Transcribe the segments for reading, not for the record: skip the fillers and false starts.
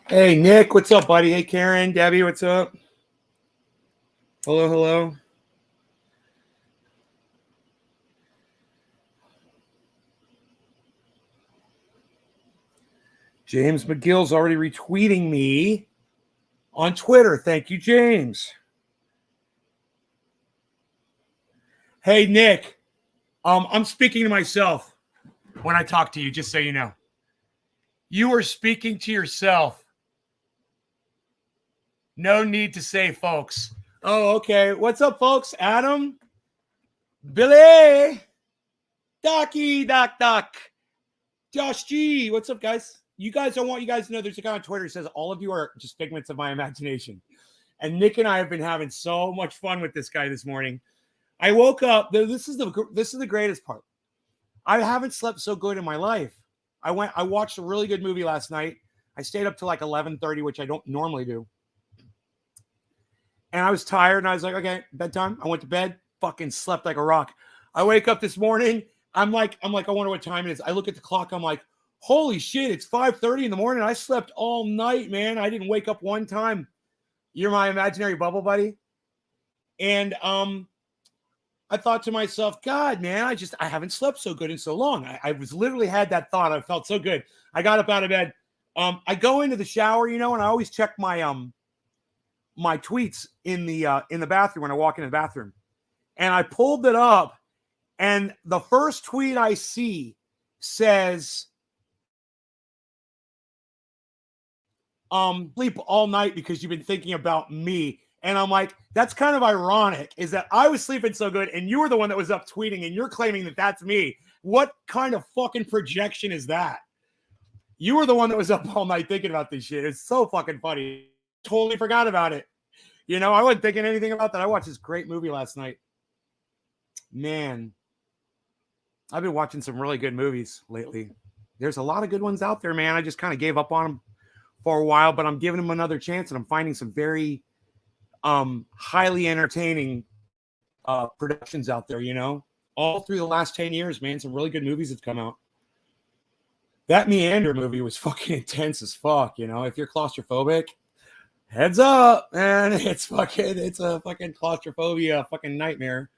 Hey, Nick, what's up, buddy? Hey, Karen, Debbie, what's up? Hello, hello. James McGill's already retweeting me on Twitter. Thank you, James. Hey, Nick, I'm speaking to myself when I talk to you, just so you know. You are speaking to yourself. No need to say, folks. Oh, okay. What's up, folks? Adam, Billy, Doc, Josh G. What's up, guys? You guys, I want you guys to know there's a guy on Twitter who says all of you are just figments of my imagination. And Nick and I have been having so much fun with this guy this morning. I woke up. This is the greatest part. I haven't slept so good in my life. I watched a really good movie last night. I stayed up till like 11:30, which I don't normally do. And I was tired, and I was like, okay, bedtime. I went to bed, fucking slept like a rock. I wake up this morning. I'm like, I wonder what time it is. I look at the clock. I'm like, holy shit, it's 5:30 in the morning. I slept all night, man. I didn't wake up one time. You're my imaginary bubble buddy. And I thought to myself, God, man, I haven't slept so good in so long. I was literally had that thought. I felt so good. I got up out of bed. I go into the shower, and I always check my my tweets in the bathroom when I walk into the bathroom. And I pulled it up, and the first tweet I see says, sleep all night because you've been thinking about me. And I'm like, that's kind of ironic, is that I was sleeping so good and you were the one that was up tweeting and you're claiming that that's me. What kind of fucking projection is that? You were the one that was up all night thinking about this shit. It's so fucking funny. Totally forgot about it. I wasn't thinking anything about that. I watched this great movie last night. Man, I've been watching some really good movies lately. There's a lot of good ones out there, man. I just kind of gave up on them for a while, but I'm giving them another chance, and I'm finding some very highly entertaining productions out there, all through the last 10 years, man. Some really good movies have come out. That Meander movie was fucking intense as fuck, if you're claustrophobic, heads up, man. It's a fucking claustrophobia fucking nightmare.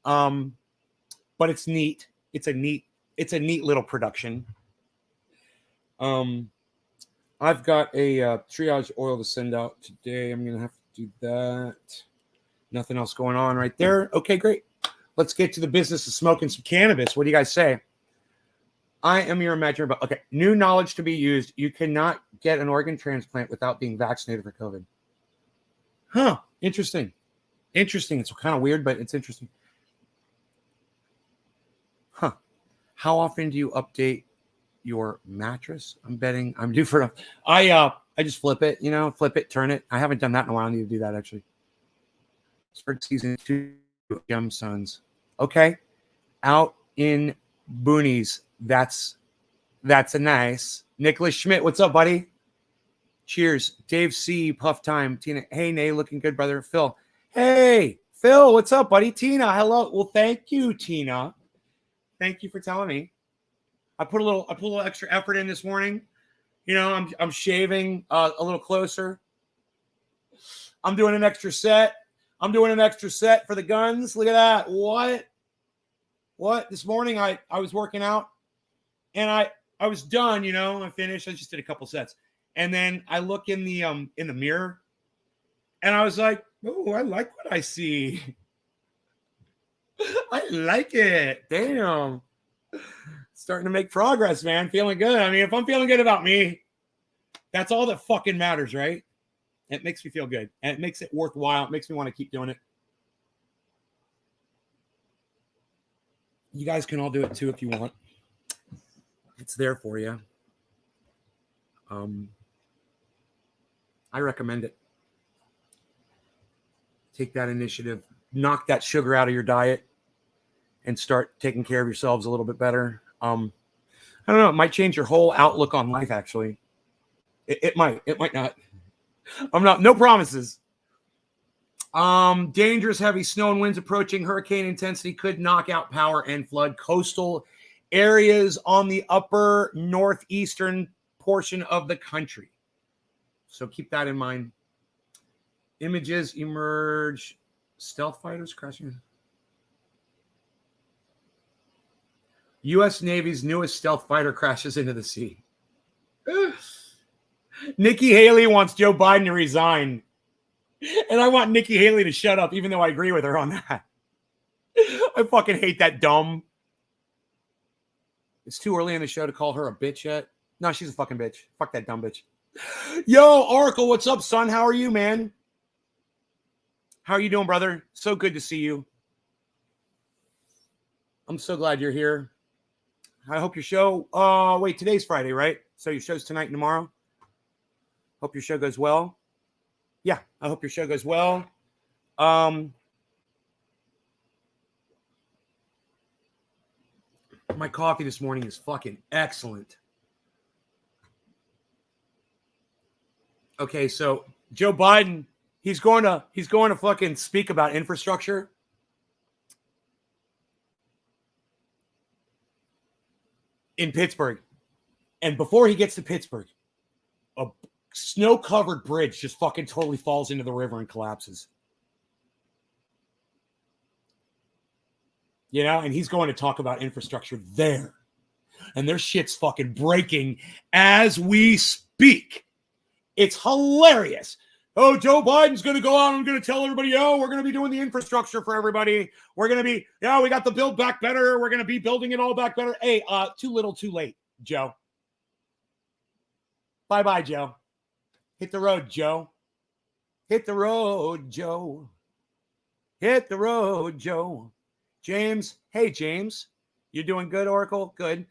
But it's neat. It's a neat little production. I've got a triage oil to send out today. I'm gonna have to do that. Nothing else going on right there. Okay, great. Let's get to the business of smoking some cannabis. What do you guys say? I am your imaginary. Okay, new knowledge to be used. You cannot get an organ transplant without being vaccinated for COVID. Huh? Interesting. It's kind of weird, but it's interesting. Huh? How often do you update your mattress? I'm betting I'm due for I just flip it, flip it, turn it. I haven't done that in a while. I need to do that actually. Start season 2 Gemstones. Okay. Out in boonies. That's a nice. Nicholas Schmidt, what's up, buddy? Cheers. Dave C, Puff Time. Tina, hey, Nay, looking good, brother. Phil, hey, Phil, what's up, buddy? Tina, hello. Well, thank you, Tina. Thank you for telling me. I put a little extra effort in this morning. I'm shaving a little closer. I'm doing an extra set. For the guns. Look at that. What? This morning I was working out and I was done, I finished. I just did a couple sets. And then I look in the mirror and I was like, oh, I like what I see. I like it. Damn. Starting to make progress, man. Feeling good. I mean, if I'm feeling good about me, that's all that fucking matters, right? It makes me feel good. And it makes it worthwhile. It makes me want to keep doing it. You guys can all do it too if you want. It's there for you. I recommend it. Take that initiative. Knock that sugar out of your diet and start taking care of yourselves a little bit better. I don't know. It might change your whole outlook on life, actually. It might. It might not. No promises. Dangerous heavy snow and winds approaching. Hurricane intensity could knock out power and flood coastal areas on the upper northeastern portion of the country. So keep that in mind. Images emerge. Stealth fighters crashing. U.S. Navy's newest stealth fighter crashes into the sea. Nikki Haley wants Joe Biden to resign. And I want Nikki Haley to shut up, even though I agree with her on that. I fucking hate that dumb. It's too early in the show to call her a bitch yet. No, she's a fucking bitch. Fuck that dumb bitch. Yo, Oracle, what's up, son? How are you, man? How are you doing, brother? So good to see you. I'm so glad you're here. I hope your show... wait, today's Friday, right? So your show's tonight and tomorrow? Hope your show goes well. Yeah, I hope your show goes well. My coffee this morning is fucking excellent. Okay, so Joe Biden, he's going to fucking speak about infrastructure. In Pittsburgh. And before he gets to Pittsburgh, a snow-covered bridge just fucking totally falls into the river and collapses. You know, and he's going to talk about infrastructure there. And their shit's fucking breaking as we speak. It's hilarious. Oh, Joe Biden's going to go out and going to tell everybody, oh, we're going to be doing the infrastructure for everybody. We're going to be, yeah, we got the Build Back Better. We're going to be building it all back better. Hey, too little, too late, Joe. Bye-bye, Joe. Hit the road, Joe. Hit the road, Joe. Hit the road, Joe. James, hey, James. You doing good, Oracle? Good.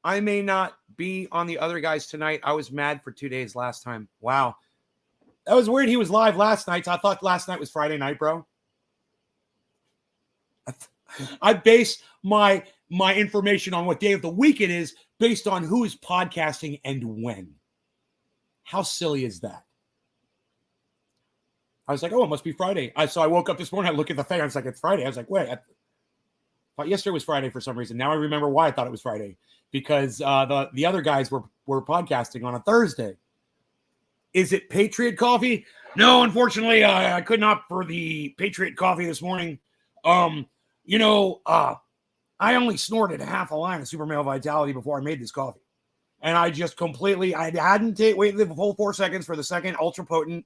I may not be on the other guys tonight. I was mad for 2 days last time. Wow. That was weird. He was live last night. So I thought last night was Friday night, bro. I base my information on what day of the week it is based on who is podcasting and when. How silly is that? I was like, oh, it must be Friday. So I woke up this morning. I look at the thing. I was like, it's Friday. I was like, wait. I thought yesterday was Friday for some reason. Now I remember why I thought it was Friday. Because the other guys were podcasting on a Thursday. Is it Patriot Coffee? No, unfortunately, I could not for the Patriot Coffee this morning. I only snorted half a line of Super Male Vitality before I made this coffee. And I just completely, I hadn't waited the whole 4 seconds for the second ultra potent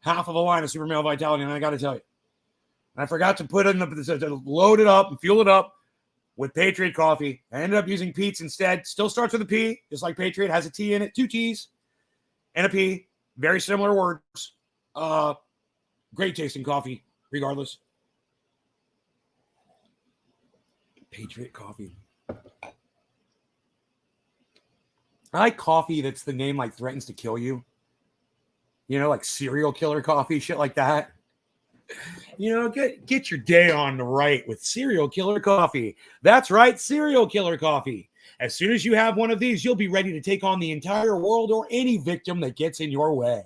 half of a line of Super Male Vitality. And I got to tell you, I forgot to put in to load it up and fuel it up with Patriot Coffee. I ended up using Pete's instead. Still starts with a P, just like Patriot has a T in it, 2 T's and a P. Very similar words. Great tasting coffee, regardless. Patriot Coffee. I like coffee that's the name like threatens to kill you. You know, like serial killer coffee, shit like that. You know, get your day on the right with serial killer coffee. That's right, serial killer coffee. As soon as you have one of these, you'll be ready to take on the entire world or any victim that gets in your way.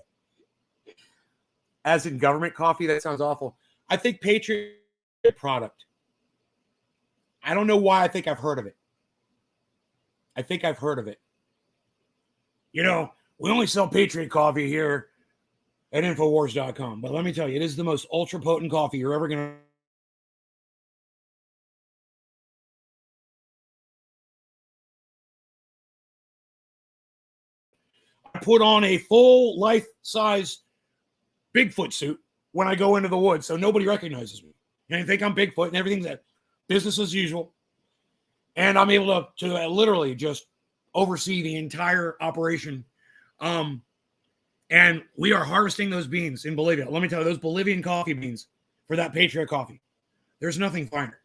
As in government coffee, that sounds awful. I think Patriot product. I don't know why I think I've heard of it. You know, we only sell Patriot Coffee here at Infowars.com. But let me tell you, it is the most ultra potent coffee you're ever going to put on a full life-size Bigfoot suit when I go into the woods so nobody recognizes me. And they think I'm Bigfoot and everything's business as usual. And I'm able to literally just oversee the entire operation. And we are harvesting those beans in Bolivia. Let me tell you, those Bolivian coffee beans for that Patriot Coffee, there's nothing finer.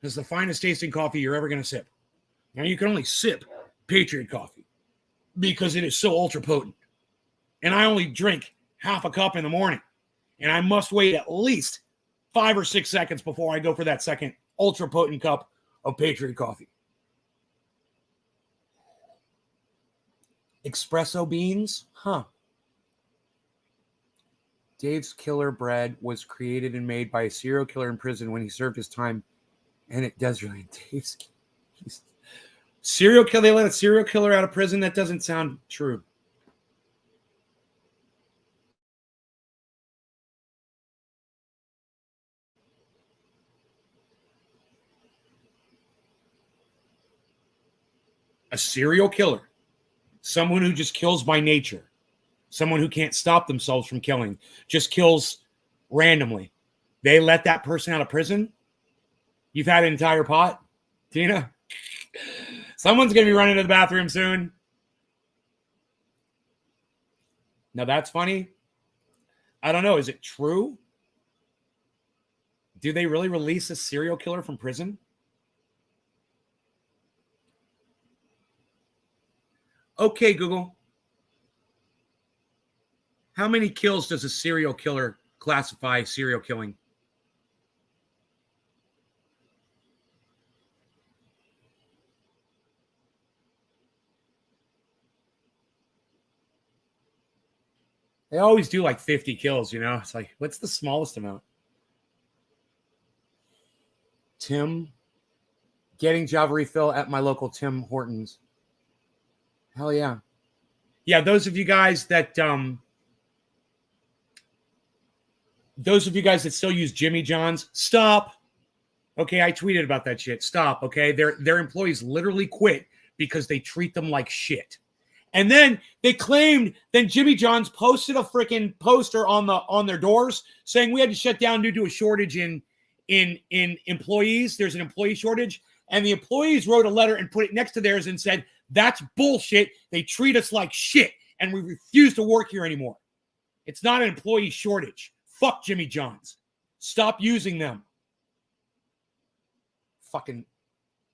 It's the finest tasting coffee you're ever going to sip. Now, you can only sip Patriot Coffee because it is so ultra potent. And I only drink half a cup in the morning. And I must wait at least 5 or 6 seconds before I go for that second ultra potent cup of Patriot Coffee. Espresso beans? Huh. Dave's killer bread was created and made by a serial killer in prison when he served his time, and it does really. Dave's serial killer. They let a serial killer out of prison. That doesn't sound true. A serial killer, someone who just kills by nature, someone who can't stop themselves from killing, just kills randomly. They let that person out of prison. You've had an entire pot, Tina. Someone's going to be running to the bathroom soon. Now that's funny. I don't know. Is it true? Do they really release a serial killer from prison? Okay, Google. How many kills does a serial killer classify serial killing? They always do like 50 kills, you know? It's like, what's the smallest amount? Tim, getting Java refill at my local Tim Hortons. Hell yeah. Yeah, those of you guys that still use Jimmy John's, stop. Okay, I tweeted about that shit. Stop, okay? Their employees literally quit because they treat them like shit. And then they claimed, then Jimmy John's posted a freaking poster on their doors saying we had to shut down due to a shortage in employees. There's an employee shortage. And the employees wrote a letter and put it next to theirs and said, that's bullshit. They treat us like shit. And we refuse to work here anymore. It's not an employee shortage. Fuck Jimmy John's. Stop using them. Fucking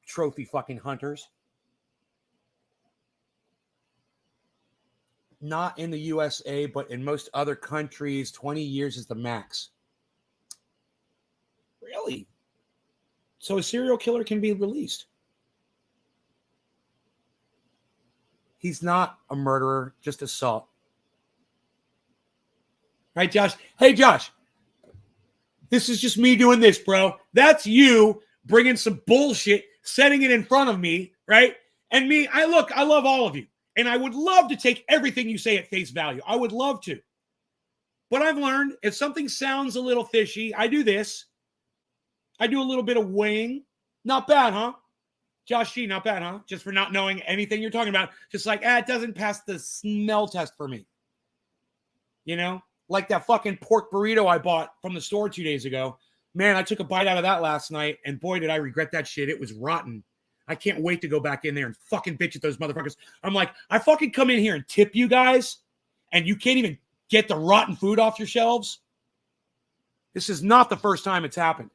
trophy fucking hunters. Not in the USA, but in most other countries, 20 years is the max. Really? So a serial killer can be released. He's not a murderer, just assault. Right, Josh? Hey, Josh. This is just me doing this, bro. That's you bringing some bullshit, setting it in front of me, right? And me, I love all of you. And I would love to take everything you say at face value. I would love to. But I've learned if something sounds a little fishy, I do this. I do a little bit of weighing. Not bad, huh? Josh G, not bad, huh? Just for not knowing anything you're talking about. Just like, it doesn't pass the smell test for me. You know? Like that fucking pork burrito I bought from the store 2 days ago. Man, I took a bite out of that last night, and boy, did I regret that shit. It was rotten. I can't wait to go back in there and fucking bitch at those motherfuckers. I'm like, I fucking come in here and tip you guys, and you can't even get the rotten food off your shelves. This is not the first time it's happened.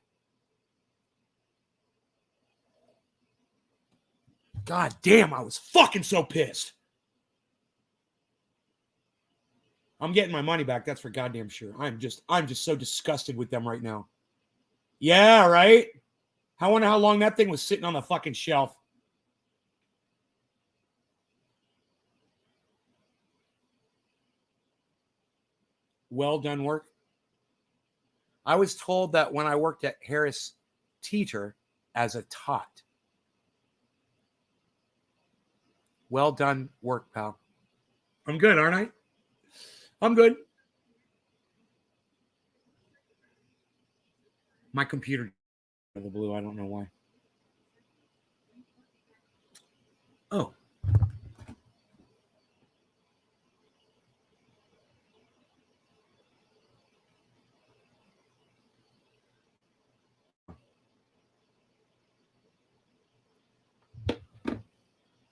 God damn, I was fucking so pissed. I'm getting my money back. That's for goddamn sure. I'm just so disgusted with them right now. Yeah, right? I wonder how long that thing was sitting on the fucking shelf. Well done work. I was told that when I worked at Harris Teeter as a tot. Well done work, pal. I'm good, aren't I? I'm good. My computer the blue. I don't know why. Oh.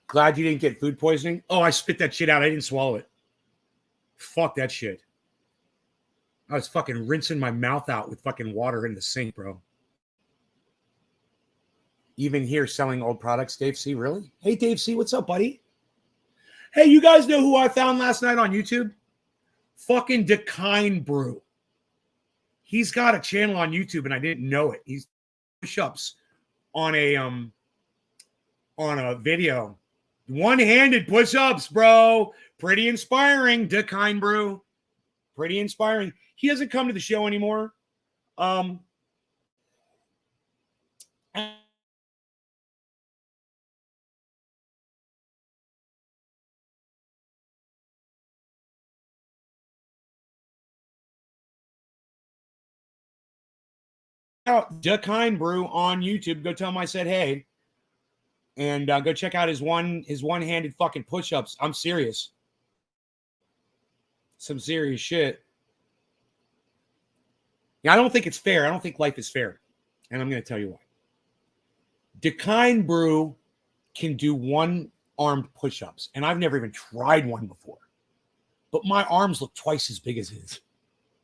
Glad you didn't get food poisoning. Oh, I spit that shit out. I didn't swallow it. Fuck that shit. I was fucking rinsing my mouth out with fucking water in the sink, bro. Even here selling old products, Dave C. Really? Hey, Dave C. What's up, buddy? Hey, you guys know who I found last night on YouTube? Fucking Decine Brew. He's got a channel on YouTube, and I didn't know it. He's push-ups on a video. One-handed push-ups, bro. Pretty inspiring, Decine Brew. Pretty inspiring. He doesn't come to the show anymore. Out Duck Hind Brew on YouTube. Go tell him I said hey. And go check out his one-handed fucking push-ups. I'm serious. Some serious shit. Yeah, I don't think it's fair. I don't think life is fair. And I'm going to tell you why. Duck Brew can do one-armed push-ups. And I've never even tried one before. But my arms look twice as big as his.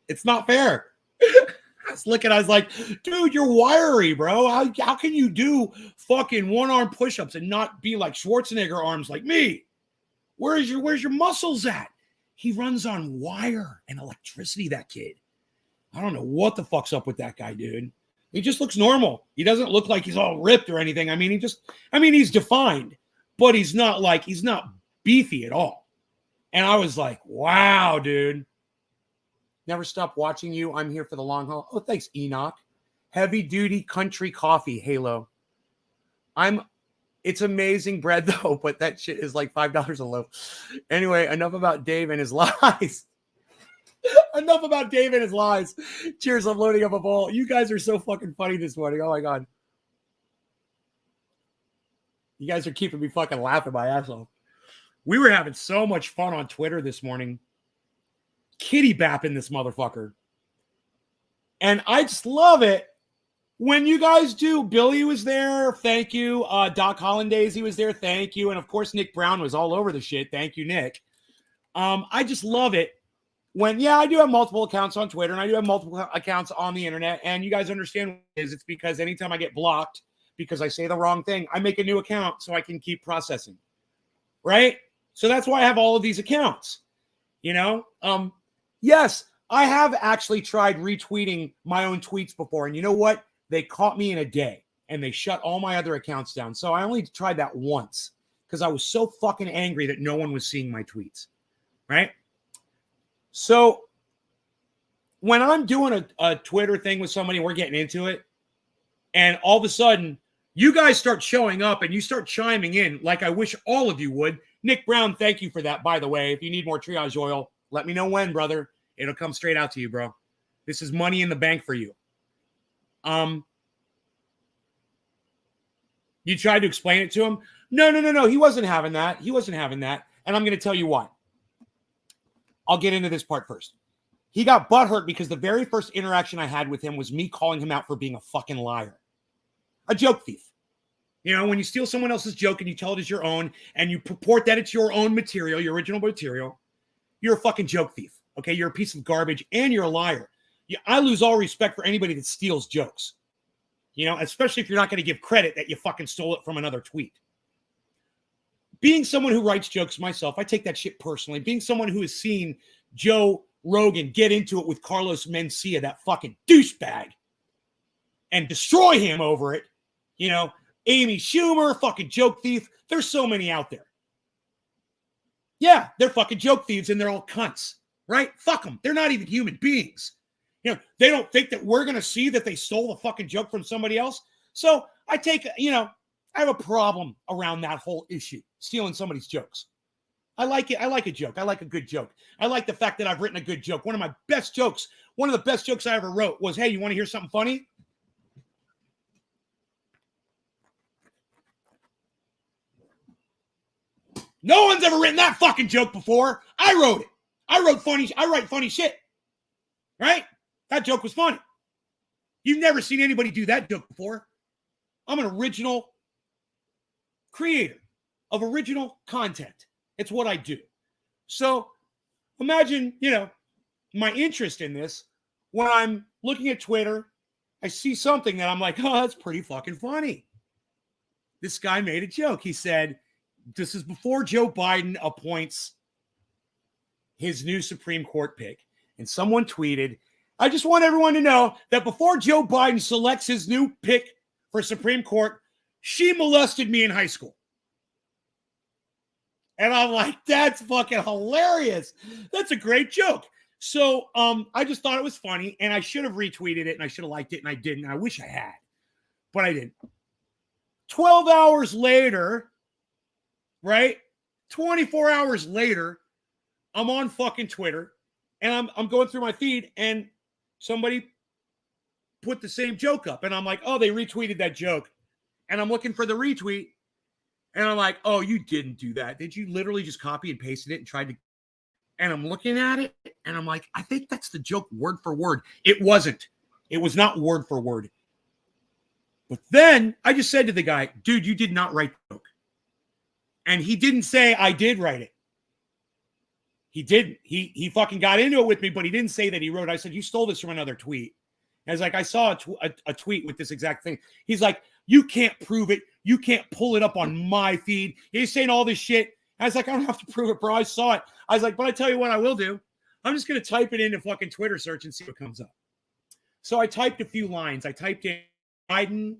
It's not fair. I was looking, I was like, dude, you're wiry, bro. How can you do fucking one-arm push-ups and not be like Schwarzenegger arms like me? Where's your muscles at? He runs on wire and electricity, that kid. I don't know what the fuck's up with that guy, dude. He just looks normal. He doesn't look like he's all ripped or anything. I mean, he's defined, but he's not beefy at all. And I was like, wow, dude. Never stop watching you. I'm here for the long haul. Oh, thanks, Enoch. Heavy duty country coffee, Halo. It's amazing bread though, but that shit is like $5 a loaf. Anyway, enough about Dave and his lies. Enough about Dave and his lies. Cheers, I'm loading up a bowl. You guys are so fucking funny this morning. Oh my God. You guys are keeping me fucking laughing my ass off. We were having so much fun on Twitter this morning. Kitty bapping this motherfucker. And I just love it when you guys do. Billy was there. Thank you. Doc Hollandaise, he was there. Thank you. And of course, Nick Brown was all over the shit. Thank you, Nick. I just love it when, I do have multiple accounts on Twitter and I do have multiple accounts on the internet. And you guys understand what it is. It's because anytime I get blocked because I say the wrong thing, I make a new account so I can keep processing. Right? So that's why I have all of these accounts. Yes, I have actually tried retweeting my own tweets before. And you know what? They caught me in a day and they shut all my other accounts down. So I only tried that once because I was so fucking angry that no one was seeing my tweets. Right? So when I'm doing a Twitter thing with somebody and we're getting into it, and all of a sudden you guys start showing up and you start chiming in like I wish all of you would. Nick Brown, thank you for that, by the way. If you need more triage oil, let me know when, brother. It'll come straight out to you, bro. This is money in the bank for you. You tried to explain it to him? No. He wasn't having that. And I'm going to tell you why. I'll get into this part first. He got butthurt because the very first interaction I had with him was me calling him out for being a fucking liar. A joke thief. When you steal someone else's joke and you tell it as your own and you purport that it's your own material, your original material, you're a fucking joke thief. Okay, you're a piece of garbage and you're a liar. I lose all respect for anybody that steals jokes. Especially if you're not going to give credit that you fucking stole it from another tweet. Being someone who writes jokes myself, I take that shit personally. Being someone who has seen Joe Rogan get into it with Carlos Mencia, that fucking douchebag, and destroy him over it. Amy Schumer, fucking joke thief. There's so many out there. Yeah, they're fucking joke thieves and they're all cunts, right? Fuck them. They're not even human beings. They don't think that we're going to see that they stole the fucking joke from somebody else. So I have a problem around that whole issue, stealing somebody's jokes. I like it. I like a joke. I like a good joke. I like the fact that I've written a good joke. One of the best jokes I ever wrote was, hey, you want to hear something funny? No one's ever written that fucking joke before. I wrote it. I write funny shit. Right? That joke was funny. You've never seen anybody do that joke before. I'm an original creator of original content. It's what I do. So imagine, my interest in this. When I'm looking at Twitter, I see something that I'm like, oh, that's pretty fucking funny. This guy made a joke. He said, this is before Joe Biden appoints his new Supreme Court pick. And someone tweeted, I just want everyone to know that before Joe Biden selects his new pick for Supreme Court, she molested me in high school. And I'm like, that's fucking hilarious. That's a great joke. So I just thought it was funny, and I should have retweeted it, and I should have liked it, and I didn't. I wish I had, but I didn't. 12 hours later, right? 24 hours later, I'm on fucking Twitter, and I'm going through my feed, and somebody put the same joke up, and I'm like, oh, they retweeted that joke, and I'm looking for the retweet, and I'm like, oh, you didn't do that. Did you literally just copy and pasted it and tried to? And I'm looking at it, and I'm like, I think that's the joke word for word. It wasn't. It was not word for word. But then I just said to the guy, dude, you did not write the joke. And he didn't say I did write it. He didn't. He fucking got into it with me, but he didn't say that he wrote it. I said, you stole this from another tweet. And I was like, I saw a tweet with this exact thing. He's like, you can't prove it. You can't pull it up on my feed. He's saying all this shit. I was like, I don't have to prove it, bro. I saw it. I was like, but I tell you what I will do. I'm just going to type it into fucking Twitter search and see what comes up. So I typed a few lines. I typed in Biden,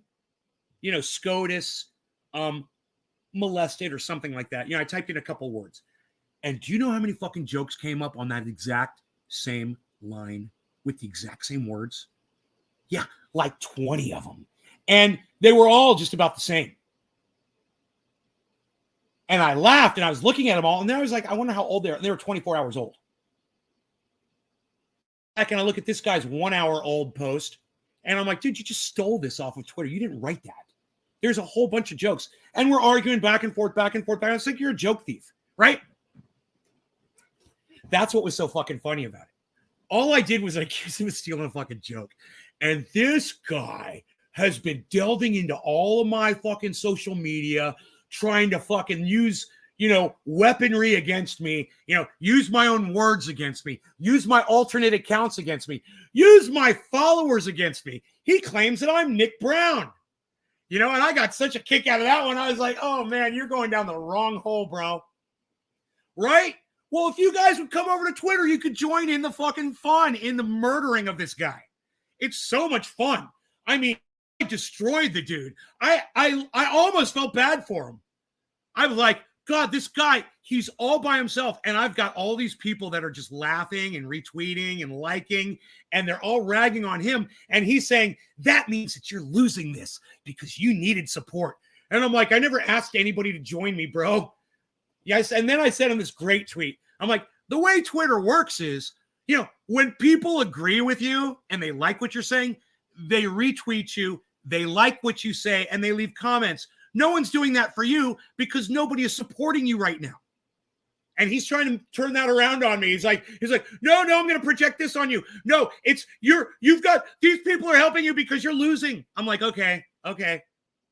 SCOTUS, molested or something like that. I typed in a couple words. And do you know how many fucking jokes came up on that exact same line with the exact same words? Yeah, like 20 of them. And they were all just about the same. And I laughed, and I was looking at them all, and then I was like, I wonder how old they are. And they were 24 hours old. And I look at this guy's 1 hour old post, and I'm like, dude, you just stole this off of Twitter. You didn't write that. There's a whole bunch of jokes. And we're arguing back and forth, back and forth. I was like, you're a joke thief, right? That's what was so fucking funny about it. All I did was I accused him of stealing a fucking joke. And this guy has been delving into all of my fucking social media, trying to fucking use, weaponry against me, use my own words against me, use my alternate accounts against me, use my followers against me. He claims that I'm Nick Brown, and I got such a kick out of that one. I was like, oh man, you're going down the wrong hole, bro. Right? Well, if you guys would come over to Twitter, you could join in the fucking fun in the murdering of this guy. It's so much fun. I mean, I destroyed the dude. I almost felt bad for him. I was like, God, this guy, he's all by himself. And I've got all these people that are just laughing and retweeting and liking, and they're all ragging on him. And he's saying, that means that you're losing this because you needed support. And I'm like, I never asked anybody to join me, bro. Yes. And then I said in this great tweet, I'm like, the way Twitter works is, when people agree with you and they like what you're saying, they retweet you, they like what you say, and they leave comments. No one's doing that for you because nobody is supporting you right now. And he's trying to turn that around on me. He's like, no, I'm going to project this on you. No, you've got, these people are helping you because you're losing. I'm like, okay.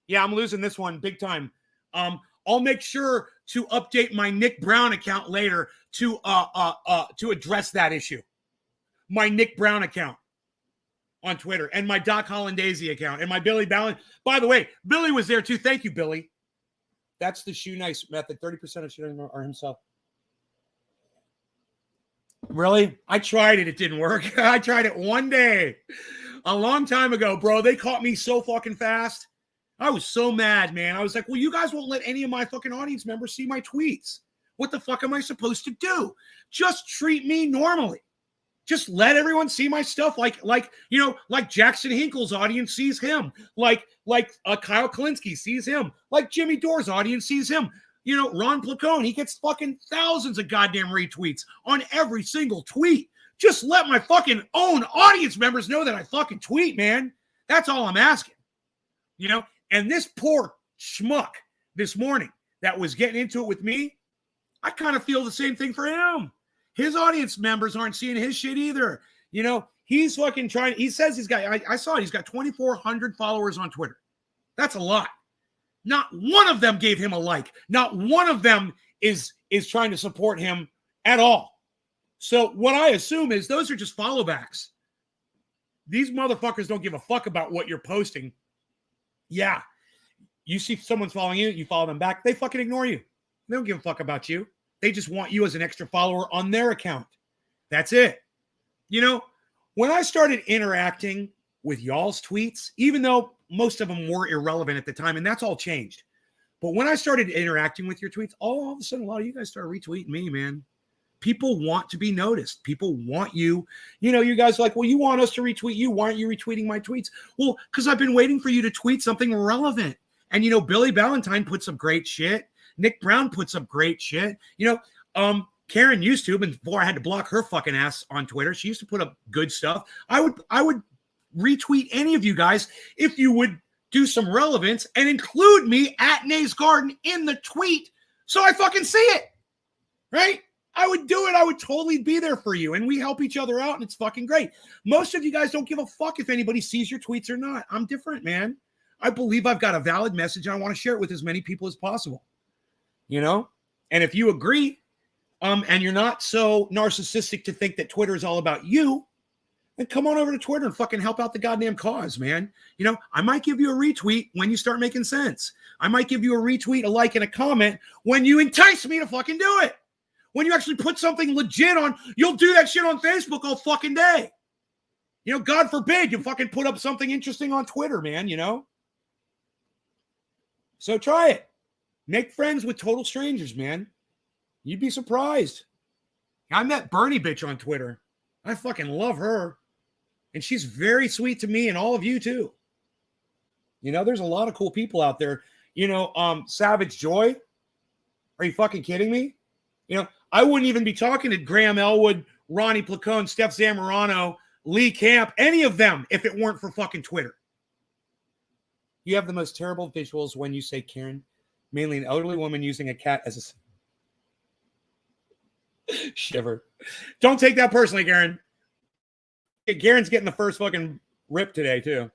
Yeah, I'm losing this one big time. I'll make sure to update my Nick Brown account later to address that issue. My Nick Brown account on Twitter, and my Doc Hollandaise account, and my Billy Ballin. By the way, Billy was there too. Thank you, Billy. That's the shoe nice method. 30% of shoe are himself. Really? I tried it. It didn't work. I tried it one day a long time ago, bro. They caught me so fucking fast. I was so mad, man. I was like, well, you guys won't let any of my fucking audience members see my tweets. What the fuck am I supposed to do? Just treat me normally. Just let everyone see my stuff like Jackson Hinkle's audience sees him, like Kyle Kalinske sees him, like Jimmy Dore's audience sees him. Ron Placone, he gets fucking thousands of goddamn retweets on every single tweet. Just let my fucking own audience members know that I fucking tweet, man. That's all I'm asking. And this poor schmuck this morning that was getting into it with me, I kind of feel the same thing for him. His audience members aren't seeing his shit either. He's fucking trying. He says he's got, I saw it, he's got 2,400 followers on Twitter. That's a lot. Not one of them gave him a like. Not one of them is trying to support him at all. So what I assume is those are just follow backs. These motherfuckers don't give a fuck about what you're posting. Yeah. You see someone's following you, you follow them back. They fucking ignore you. They don't give a fuck about you. They just want you as an extra follower on their account. That's it. When I started interacting with y'all's tweets, even though most of them were irrelevant at the time, and that's all changed. But when I started interacting with your tweets, all of a sudden, a lot of you guys started retweeting me, man. People want to be noticed. People want you. You know, you guys are like, well, you want us to retweet you. Why aren't you retweeting my tweets? Well, because I've been waiting for you to tweet something relevant. And, you know, Billy Ballantyne puts up great shit. Nick Brown puts up great shit. You know, Karen used to, before I had to block her fucking ass on Twitter, she used to put up good stuff. I would retweet any of you guys if you would do some relevance and include me at Nays Garden in the tweet so I fucking see it. Right? I would do it. I would totally be there for you. And we help each other out, and it's fucking great. Most of you guys don't give a fuck if anybody sees your tweets or not. I'm different, man. I believe I've got a valid message, and I want to share it with as many people as possible. You know? And if you agree, and you're not so narcissistic to think that Twitter is all about you, then come on over to Twitter and fucking help out the goddamn cause, man. You know, I might give you a retweet when you start making sense. I might give you a retweet, a like, and a comment when you entice me to fucking do it. When you actually put something legit on, you'll do that shit on Facebook all fucking day. You know, God forbid you fucking put up something interesting on Twitter, man, you know? So try it. Make friends with total strangers, man. You'd be surprised. I met Bernie bitch on Twitter. I fucking love her. And she's very sweet to me and all of you too. You know, there's a lot of cool people out there. You know, Savage Joy. Are you fucking kidding me? You know, I wouldn't even be talking to Graham Elwood, Ronnie Placone, Steph Zamorano, Lee Camp, any of them if it weren't for fucking Twitter. You have the most terrible visuals when you say Karen, mainly an elderly woman using a cat as a shiver. Don't take that personally, Karen. Karen's getting the first fucking rip today, too.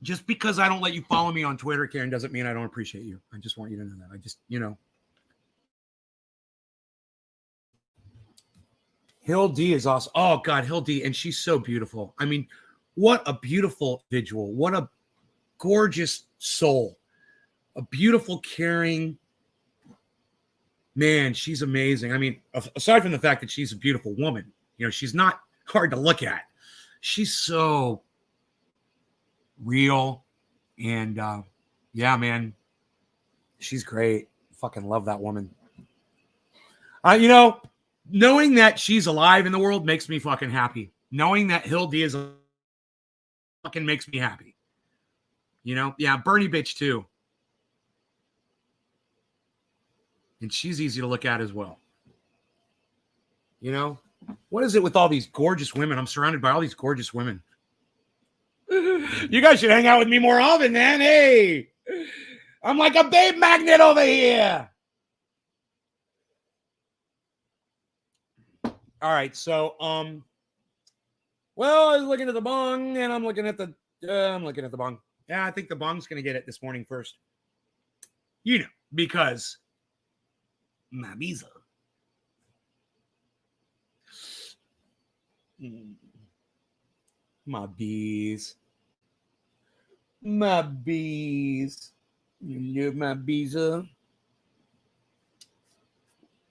Just because I don't let you follow me on Twitter, Karen, doesn't mean I don't appreciate you. I just want you to know that. I just, you know. Hill D is awesome. Oh, God, Hill D. And she's so beautiful. I mean, what a beautiful individual. What a gorgeous soul. A beautiful, caring man. She's amazing. I mean, aside from the fact that she's a beautiful woman, you know, she's not hard to look at. She's so real. And, yeah, man, she's great. Fucking love that woman. You know, knowing that she's alive in the world makes me fucking happy. Knowing that Hill D is fucking makes me happy. You know? Yeah, Bernie bitch too. And she's easy to look at as well. You know? What is it with all these gorgeous women? I'm surrounded by all these gorgeous women. You guys should hang out with me more often, man. Hey, I'm like a babe magnet over here. All right, so well, I was looking at the bong, and I'm looking at the bong. Yeah, I think the bong's gonna get it this morning first. You know, because my visa. My bees. My bees. You love my visa.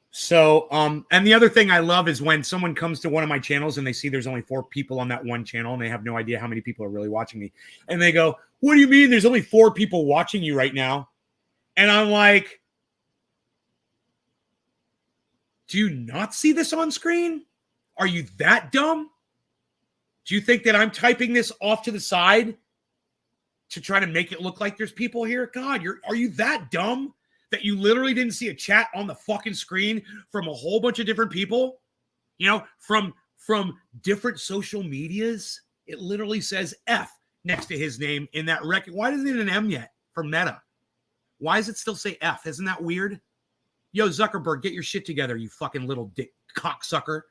So, and the other thing I love is when someone comes to one of my channels and they see there's only 4 people on that one channel and they have no idea how many people are really watching me. And they go, what do you mean there's only 4 people watching you right now? And I'm like, do you not see this on screen? Are you that dumb? Do you think that I'm typing this off to the side to try to make it look like there's people here? God, are you that dumb that you literally didn't see a chat on the fucking screen from a whole bunch of different people? You know, from different social medias? It literally says F next to his name in that record. Why isn't it an M yet for Meta? Why does it still say F? Isn't that weird? Yo, Zuckerberg, get your shit together, you fucking little dick cocksucker.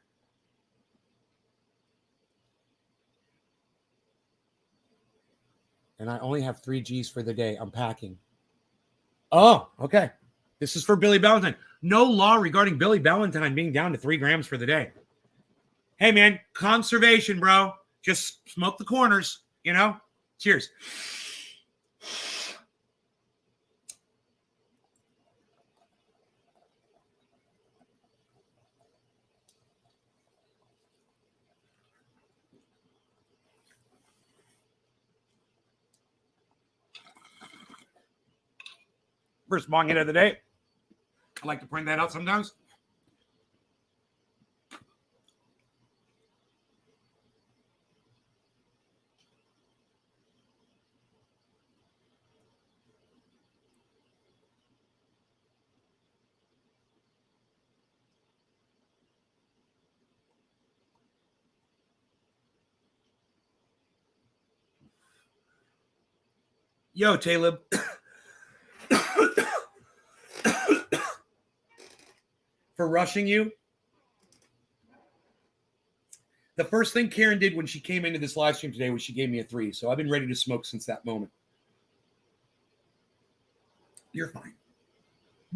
And I only have 3 G's for the day. I'm packing. Oh, okay. This is for Billy Ballantyne. No law regarding Billy Ballantyne being down to 3 grams for the day. Hey, man, conservation, bro. Just smoke the corners, you know? Cheers. First bong hit of the day. I like to print that out sometimes. Yo, Talib. For rushing you. The first thing Karen did when she came into this live stream today was she gave me a 3. So I've been ready to smoke since that moment. You're fine.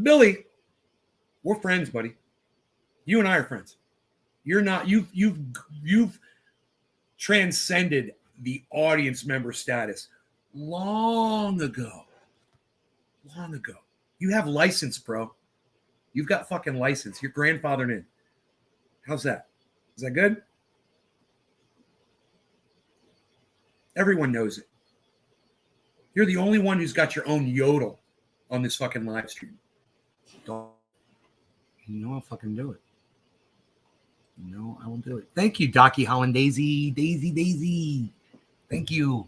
Billy, we're friends, buddy. You and I are friends. You're not, you've transcended the audience member status long ago. Long ago. You have license, bro. You've got fucking license. You're grandfathered in. How's that? Is that good? Everyone knows it. You're the only one who's got your own yodel on this fucking live stream. You know I'll fucking do it. No, I will do it. Thank you, Docky Holland Daisy. Daisy. Thank you.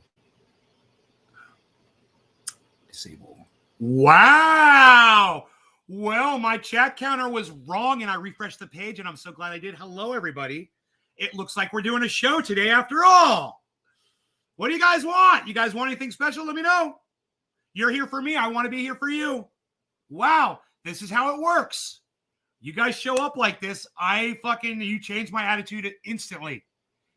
Disable. Wow. Well, my chat counter was wrong and I refreshed the page and I'm so glad I did. Hello, everybody. It looks like we're doing a show today after all. What do you guys want? You guys want anything special? Let me know. You're here for me. I want to be here for you. Wow. This is how it works. You guys show up like this. You change my attitude instantly.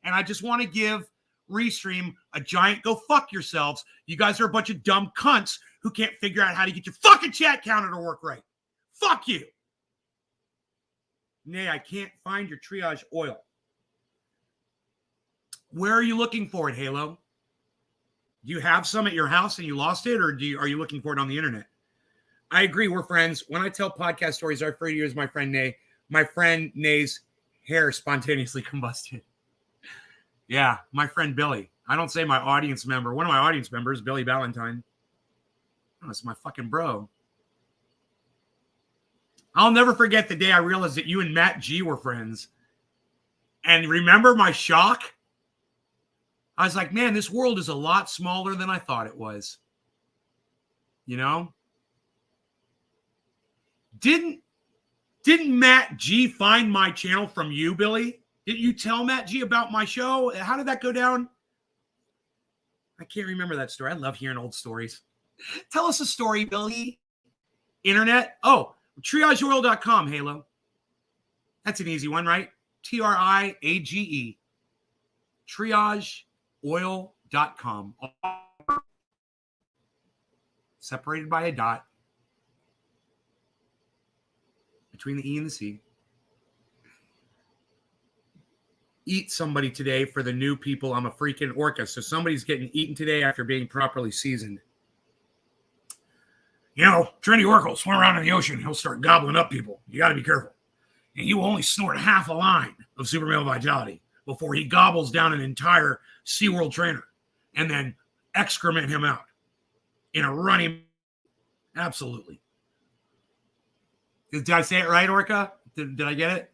And I just want to give Restream a giant go fuck yourselves. You guys are a bunch of dumb cunts who can't figure out how to get your fucking chat counter to work right. Fuck you. Nay, I can't find your triage oil. Where are you looking for it, Halo? Do you have some at your house and you lost it, or are you looking for it on the internet? I agree, we're friends. When I tell podcast stories, I refer to you as my friend Nay. My friend Nay's hair spontaneously combusted. Yeah, my friend Billy. I don't say my audience member. One of my audience members, Billy Valentine. Oh, it's my fucking bro. I'll never forget the day I realized that you and Matt G were friends. And remember my shock? I was like, man, this world is a lot smaller than I thought it was. You know? Didn't Matt G find my channel from you, Billy? Didn't you tell Matt G about my show? How did that go down? I can't remember that story. I love hearing old stories. Tell us a story, Billy. Internet? Oh, triageoil.com, Halo. That's an easy one, right? TRIAGE. Triageoil.com. Separated by a dot between the E and the C. Eat somebody today for the new people. I'm a freaking orca. So somebody's getting eaten today after being properly seasoned. You know, Trendy Orca will swim around in the ocean. He'll start gobbling up people. You got to be careful. And he will only snort half a line of super male vitality before he gobbles down an entire SeaWorld trainer and then excrement him out in a running. Absolutely. Did I say it right, Orca? Did I get it?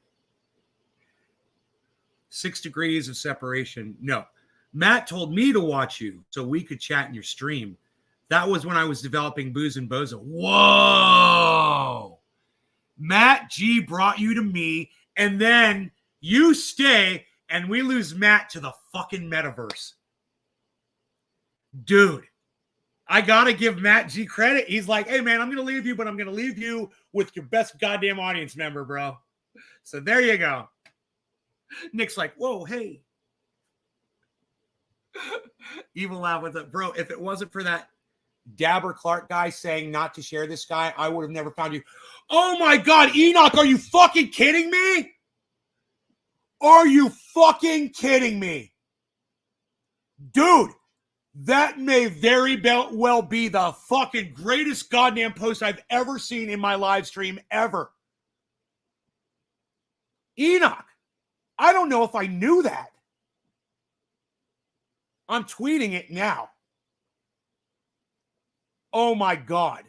6 degrees of separation. No. Matt told me to watch you so we could chat in your stream. That was when I was developing Booze and Bozo. Whoa. Matt G brought you to me, and then you stay, and we lose Matt to the fucking metaverse. Dude, I got to give Matt G credit. He's like, hey, man, I'm going to leave you, but I'm going to leave you with your best goddamn audience member, bro. So there you go. Nick's like, whoa, hey. Evil laugh with it. Bro, if it wasn't for that Dabber Clark guy saying not to share this guy, I would have never found you. Oh, my God, Enoch, are you fucking kidding me? Are you fucking kidding me? Dude, that may very well be the fucking greatest goddamn post I've ever seen in my live stream ever. Enoch, I don't know if I knew that. I'm tweeting it now. Oh my God.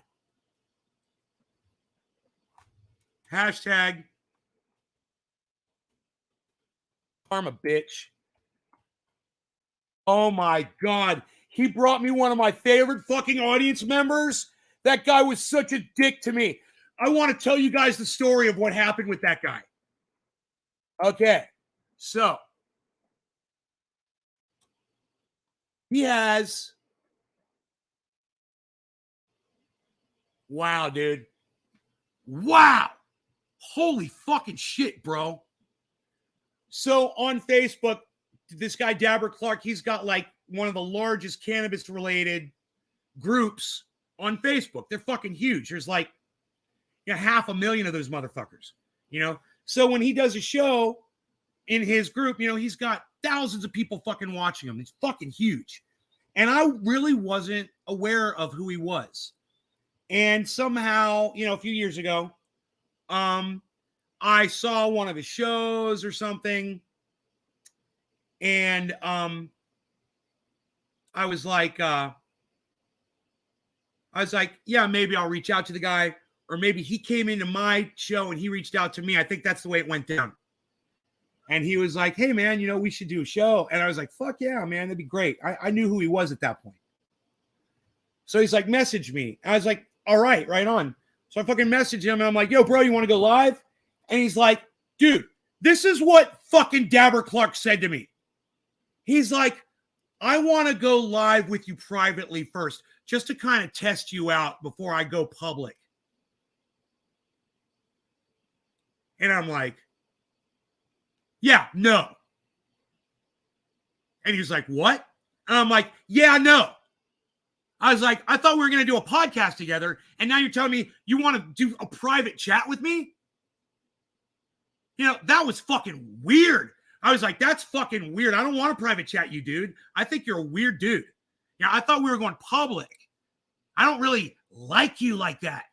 Hashtag karma bitch. Oh my God. He brought me one of my favorite fucking audience members. That guy was such a dick to me. I want to tell you guys the story of what happened with that guy. Okay. So he has Wow, dude. Wow. Holy fucking shit, bro. So on Facebook, this guy, Dabber Clark, he's got like one of the largest cannabis related groups on Facebook. They're fucking huge. There's like 500,000 of those motherfuckers, So when he does a show in his group, he's got thousands of people fucking watching him. It's fucking huge. And I really wasn't aware of who he was. And somehow, a few years ago, I saw one of his shows or something. And I was like, yeah, maybe I'll reach out to the guy. Or maybe he came into my show and he reached out to me. I think that's the way it went down. And he was like, hey, man, we should do a show. And I was like, fuck yeah, man, that'd be great. I knew who he was at that point. So he's like, message me. I was like, all right on. So I fucking messaged him and I'm like, yo, bro, you want to go live? And he's like, dude, this is what fucking Dabber Clark said to me. He's like, I want to go live with you privately first, just to kind of test you out before I go public. And I'm like, yeah, no. And he was like, what? And I'm like, yeah, no. I was like, I thought we were going to do a podcast together. And now you're telling me you want to do a private chat with me? That was fucking weird. I was like, that's fucking weird. I don't want to private chat you, dude. I think you're a weird dude. I thought we were going public. I don't really like you like that.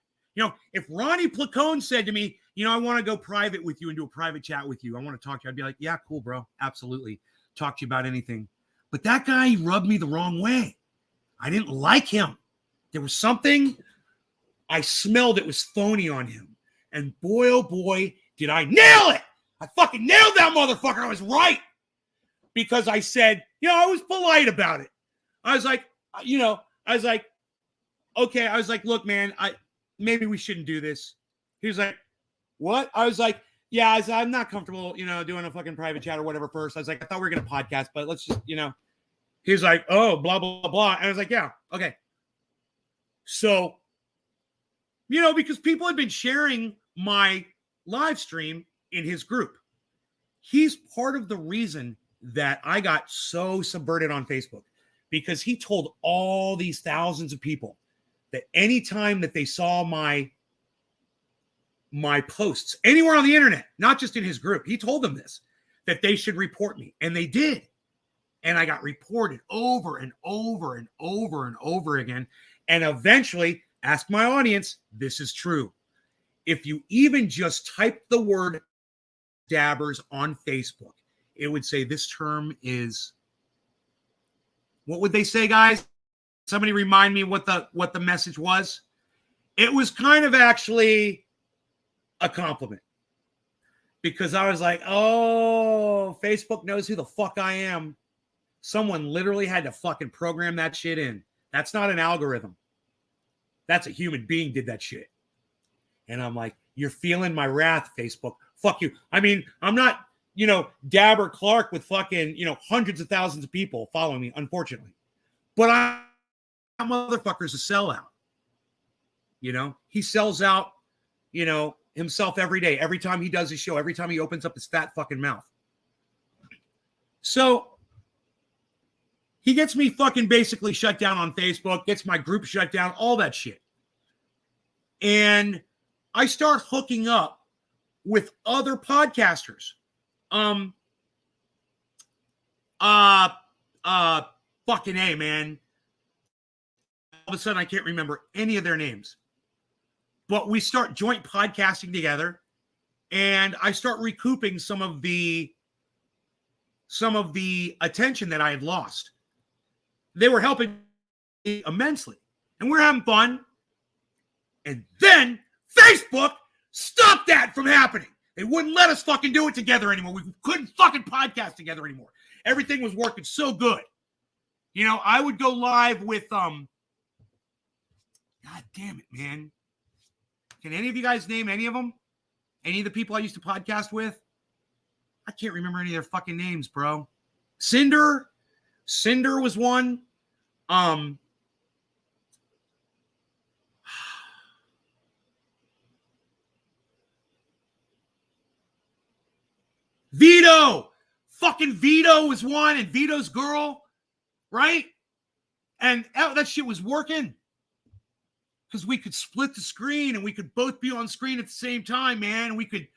If Ronnie Placone said to me, I want to go private with you and do a private chat with you, I want to talk to you, I'd be like, yeah, cool, bro. Absolutely. Talk to you about anything. But that guy, he rubbed me the wrong way. I didn't like him. There was something I smelled that was phony on him. And boy, oh boy, did I nail it. I fucking nailed that motherfucker. I was right. Because I said, I was polite about it. I was like, okay. I was like, look, man, maybe we shouldn't do this. He was like, what? I was like, yeah, I'm not comfortable, doing a fucking private chat or whatever first. I was like, I thought we were going to podcast, but let's just, He was like, oh, blah, blah, blah. And I was like, yeah, okay. So, because people had been sharing my live stream in his group. He's part of the reason that I got so subverted on Facebook, because he told all these thousands of people that anytime that they saw my posts anywhere on the internet, not just in his group, he told them this, that they should report me. And they did. And I got reported over and over and over and over again. And eventually, ask my audience, this is true. If you even just type the word dabbers on Facebook, it would say this term is, what would they say, guys? Somebody remind me what the message was. It was kind of actually a compliment, because I was like, oh, Facebook knows who the fuck I am. Someone literally had to fucking program that shit in. That's not an algorithm. That's a human being did that shit. And I'm like, you're feeling my wrath, Facebook. Fuck you. I mean, I'm not, Dabber Clark with fucking, hundreds of thousands of people following me, unfortunately. But that motherfucker's a sellout. He sells out, himself every day, every time he does his show, every time he opens up his fat fucking mouth. So he gets me fucking basically shut down on Facebook, gets my group shut down, all that shit. And I start hooking up with other podcasters. Fucking A, man. All of a sudden, I can't remember any of their names. But we start joint podcasting together, and I start recouping some of the attention that I had lost. They were helping me immensely, and we're having fun. And then Facebook stopped that from happening. They wouldn't let us fucking do it together anymore. We couldn't fucking podcast together anymore. Everything was working so good. I would go live with, God damn it, man. Can any of you guys name any of them? Any of the people I used to podcast with? I can't remember any of their fucking names, bro. Cinder was one. Vito. Fucking Vito was one, and Vito's girl, right? And that shit was working. Because we could split the screen and we could both be on screen at the same time, man. And we could,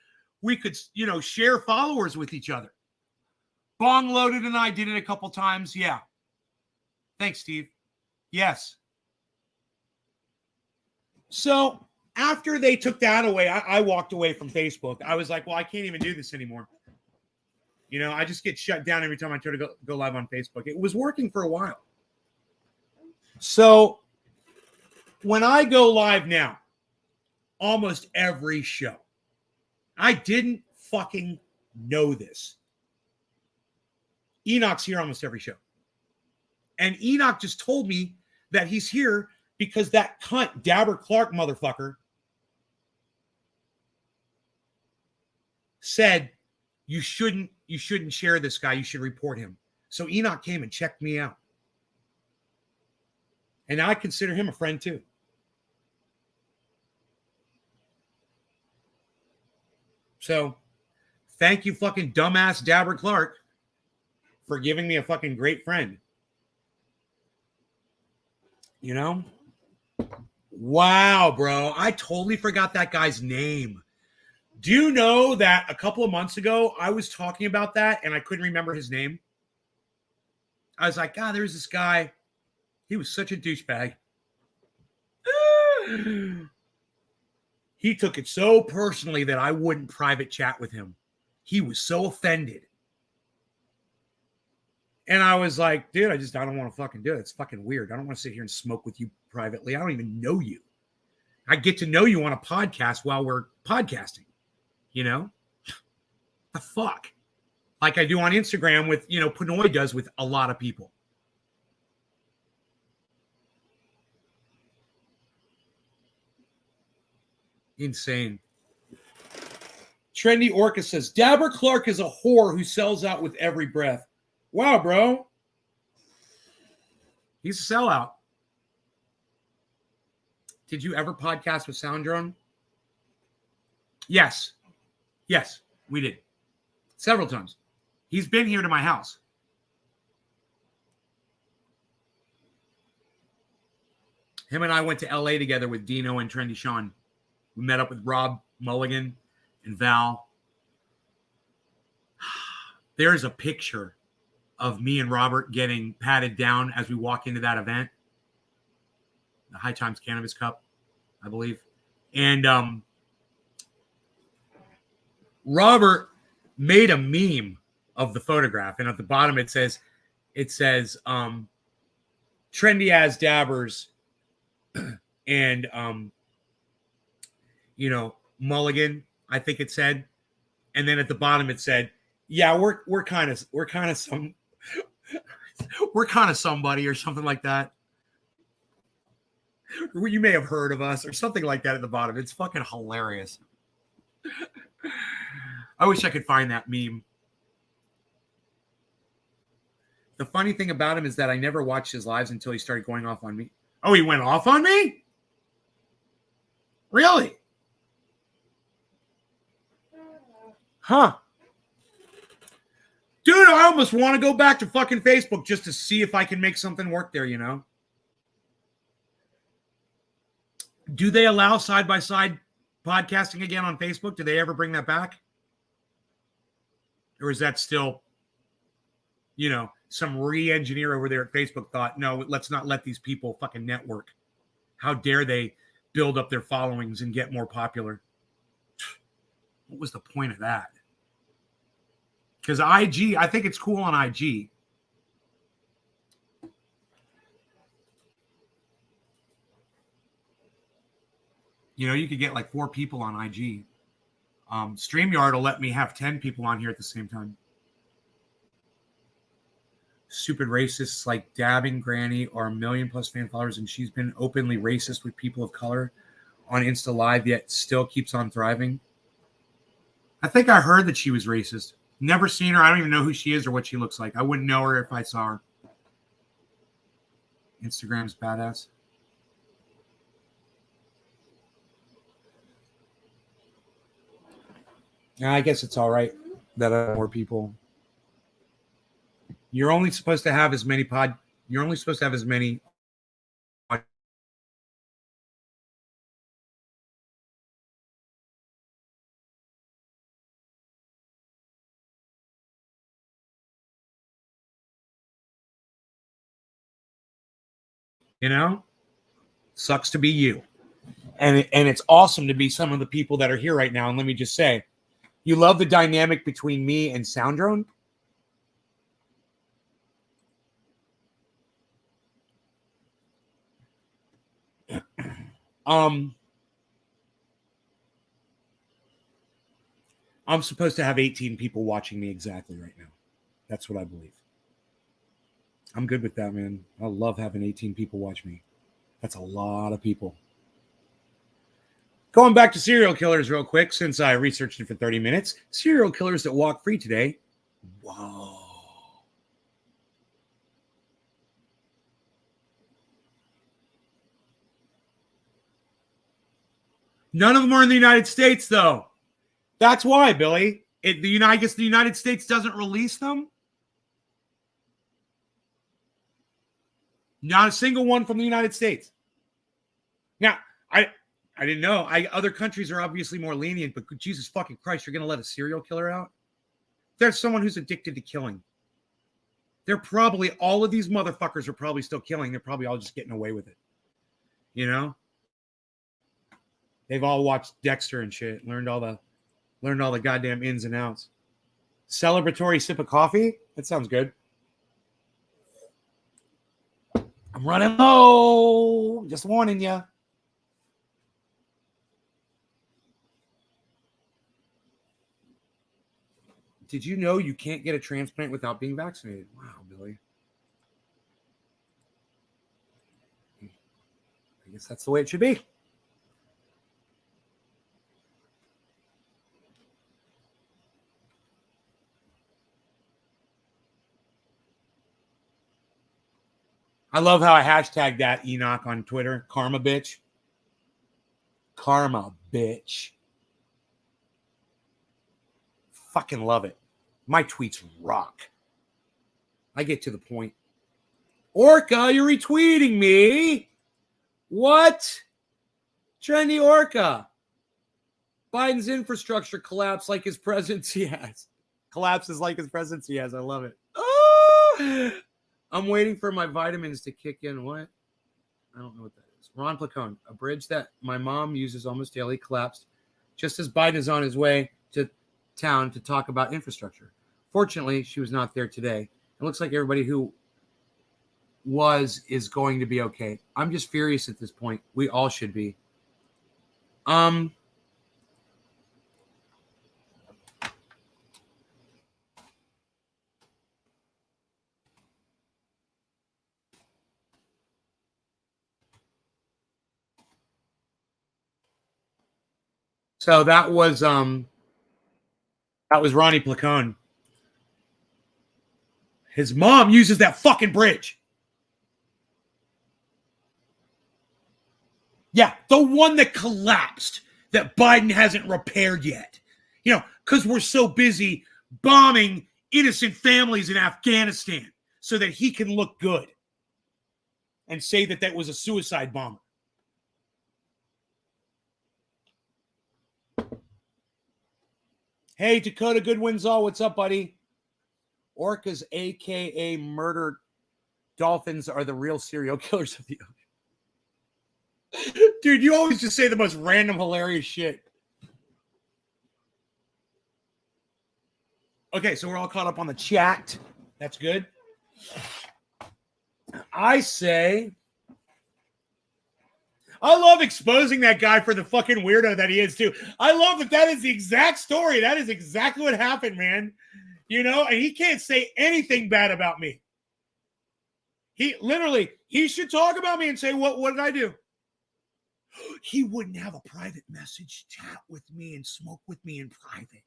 share followers with each other. Bong Loaded and I did it a couple times. Yeah. Thanks, Steve. Yes. So after they took that away, I walked away from Facebook. I was like, well, I can't even do this anymore. I just get shut down every time I try to go live on Facebook. It was working for a while. So when I go live now, almost every show, I didn't fucking know this. Enoch's here almost every show. And Enoch just told me that he's here because that cunt, Dabber Clark motherfucker, said, you shouldn't share this guy. You should report him. So Enoch came and checked me out. And I consider him a friend too. So thank you, fucking dumbass Dabber Clark, for giving me a fucking great friend. Wow, bro. I totally forgot that guy's name. Do you know that a couple of months ago, I was talking about that and I couldn't remember his name? I was like, God, there's this guy. He was such a douchebag. He took it so personally that I wouldn't private chat with him. He was so offended. And I was like, dude, I don't want to fucking do it. It's fucking weird. I don't want to sit here and smoke with you privately. I don't even know you. I get to know you on a podcast while we're podcasting. The fuck? Like I do on Instagram with, Pinoy does with a lot of people. Insane. Trendy Orca says, Dabber Clark is a whore who sells out with every breath. Wow, bro. He's a sellout. Did you ever podcast with Sound Drone? Yes. Yes, we did. Several times. He's been here to my house. Him and I went to LA together with Dino and Trendy Sean. We met up with Rob Mulligan and Val. There's a picture of me and Robert getting patted down as we walk into that event. The High Times Cannabis Cup, I believe. And Robert made a meme of the photograph. And at the bottom it says, trendy as dabbers and, Mulligan, I think it said. And then at the bottom it said, yeah, we're kind of somebody or something like that. You may have heard of us or something like that at the bottom. It's fucking hilarious. I wish I could find that meme. The funny thing about him is that I never watched his lives until he started going off on me. Oh, he went off on me? Really? Huh. Dude, I almost want to go back to fucking Facebook just to see if I can make something work there, Do they allow side-by-side podcasting again on Facebook? Do they ever bring that back? Or is that still, some re-engineer over there at Facebook thought, no, let's not let these people fucking network. How dare they build up their followings and get more popular? What was the point of that? Because IG, I think it's cool on IG. You could get like 4 people on IG. StreamYard will let me have 10 people on here at the same time. Stupid racists like Dabbing Granny are 1 million+ fan followers, and she's been openly racist with people of color on Insta Live, yet still keeps on thriving. I think I heard that she was racist. Never seen her. I don't even know who she is or what she looks like. I wouldn't know her if I saw her. Instagram's badass. I guess it's all right. that are more people. You're only supposed to have as many You're only supposed to have as many. You know, sucks to be you. And it's awesome to be some of the people that are here right now. And let me just say, you love the dynamic between me and Soundrone? I'm supposed to have 18 people watching me exactly right now. That's what I believe. I'm good with that, man. I love having 18 people watch me. That's a lot of people. Going back to serial killers real quick, since I researched it for 30 minutes. Serial killers that walk free today. Whoa. None of them are in the United States, though. That's why, Billy. I guess the United States doesn't release them. Not a single one from the United States. Now, I didn't know. Other countries are obviously more lenient, but Jesus fucking Christ, you're going to let a serial killer out? There's someone who's addicted to killing. They're probably, all of these motherfuckers are probably still killing. They're probably all just getting away with it. You know? They've all watched Dexter and shit, learned all the goddamn ins and outs. Celebratory sip of coffee? That sounds good. I'm running low. Just warning you. Did you know you can't get a transplant without being vaccinated? Wow, Billy. I guess that's the way it should be. I love how I hashtagged that Enoch on Twitter. Karma bitch. Karma bitch. Fucking love it. My tweets rock. I get to the point. Orca, you're retweeting me. What? Trendy Orca. Biden's infrastructure collapsed like his presidency has. Collapses like his presidency has. I love it. Oh! I'm waiting for my vitamins to kick in. What? I don't know what that is. Ron Placone, a bridge that my mom uses almost daily, collapsed just as Biden is on his way to town to talk about infrastructure. Fortunately, she was not there today. It looks like everybody who is going to be okay. I'm just furious at this point. We all should be. So that was Ronnie Placone. His mom uses that fucking bridge. Yeah, the one that collapsed that Biden hasn't repaired yet. You know, because we're so busy bombing innocent families in Afghanistan so that he can look good and say that that was a suicide bomber. Hey, Dakota Goodwin's-all, what's up, buddy? Orcas, a.k.a. murdered dolphins, are the real serial killers of the ocean. Dude, you always just say the most random, hilarious shit. Okay, so we're all caught up on the chat. That's good. I say, I love exposing that guy for the fucking weirdo that he is, too. I love that is the exact story. That is exactly what happened, man. You know, and he can't say anything bad about me. He should talk about me and say, what did I do? He wouldn't have a private message chat with me and smoke with me in private.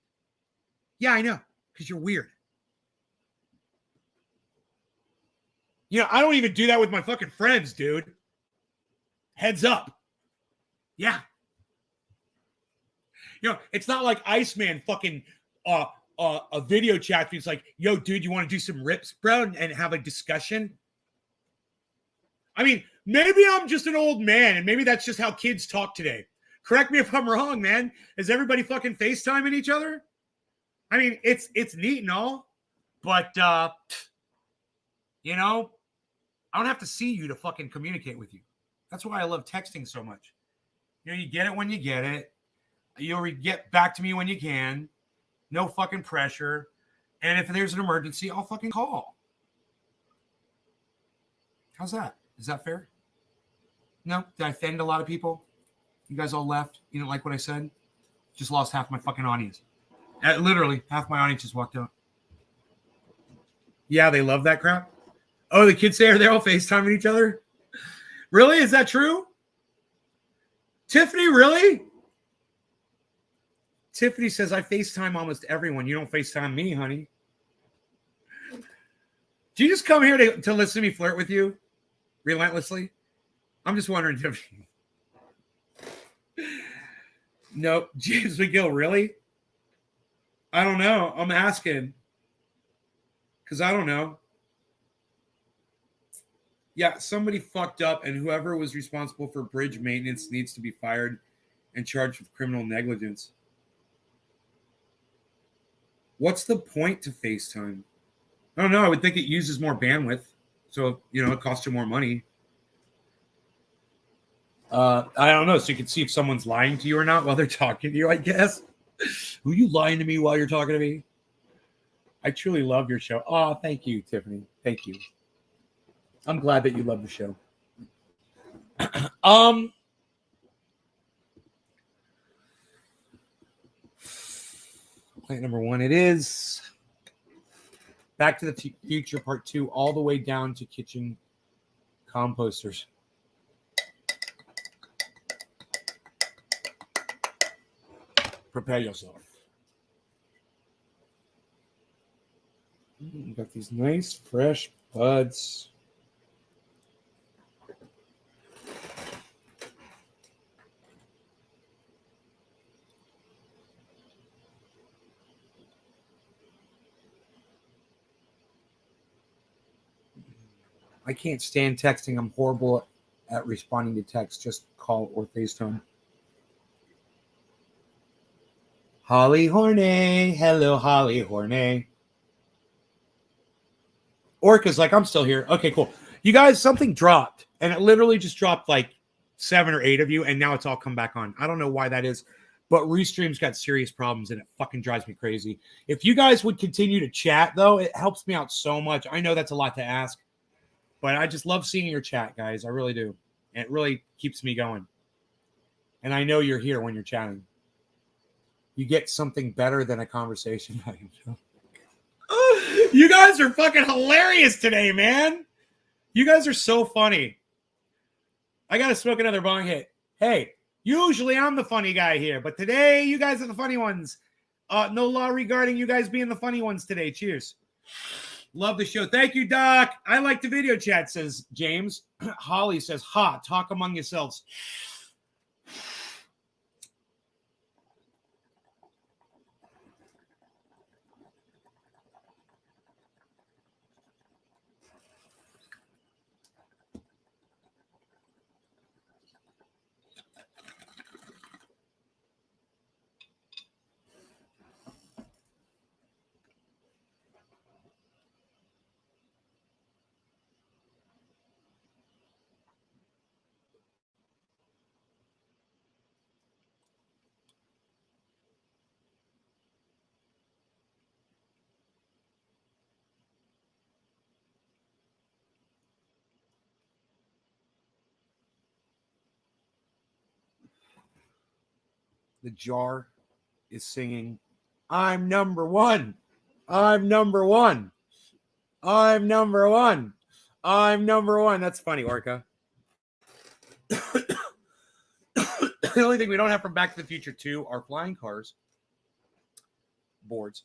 Yeah, I know, because you're weird. You know, I don't even do that with my fucking friends, dude. Heads up. Yeah. You know, it's not like Iceman fucking a video chat. It's like, yo, dude, you want to do some rips, bro, and have a discussion? I mean, maybe I'm just an old man, and maybe that's just how kids talk today. Correct me if I'm wrong, man. Is everybody fucking FaceTiming each other? I mean, it's neat and all, but you know, I don't have to see you to fucking communicate with you. That's why I love texting so much. You know, you get it when you get it. You'll get back to me when you can. No fucking pressure. And if there's an emergency, I'll fucking call. How's that? Is that fair? No? Did I offend a lot of people? You guys all left? You didn't like what I said? Just lost half my fucking audience. Literally, half my audience just walked out. Yeah, they love that crap. Oh, the kids there, they're all FaceTiming each other? Really? Is that true? Tiffany, really? Tiffany says, I FaceTime almost everyone. You don't FaceTime me, honey. Do you just come here to listen to me flirt with you relentlessly? I'm just wondering, Tiffany. No, James McGill, really? I don't know. I'm asking. Because I don't know. Yeah, somebody fucked up, and whoever was responsible for bridge maintenance needs to be fired and charged with criminal negligence. What's the point to FaceTime? I don't know. I would think it uses more bandwidth. So, you know, it costs you more money. I don't know. So you can see if someone's lying to you or not while they're talking to you, I guess. Were you lying to me while you're talking to me? I truly love your show. Oh, thank you, Tiffany. Thank you. I'm glad that you love the show. Plant number 1, it is. Back to the Future Part 2, all the way down to kitchen composters. Prepare yourself. You got these nice, fresh buds. I can't stand texting. I'm horrible at responding to text. Just call or FaceTime. Holly Horney. Hello, Holly Horney. Orca's like, I'm still here. Okay, cool. You guys, something dropped. And it literally just dropped like 7 or 8 of you. And now it's all come back on. I don't know why that is. But Restream's got serious problems. And it fucking drives me crazy. If you guys would continue to chat, though, it helps me out so much. I know that's a lot to ask. But I just love seeing your chat, guys. I really do. And it really keeps me going. And I know you're here when you're chatting. You get something better than a conversation. You guys are fucking hilarious today, man. You guys are so funny. I got to smoke another bong hit. Hey, usually I'm the funny guy here, but today you guys are the funny ones. No law regarding you guys being the funny ones today. Cheers. Love the show. Thank you, Doc. I like the video chat, says James. Holly says, ha, talk among yourselves. The jar is singing, I'm number one. I'm number one. I'm number one. I'm number one. That's funny, Orca. The only thing we don't have from Back to the Future 2 are flying cars, boards,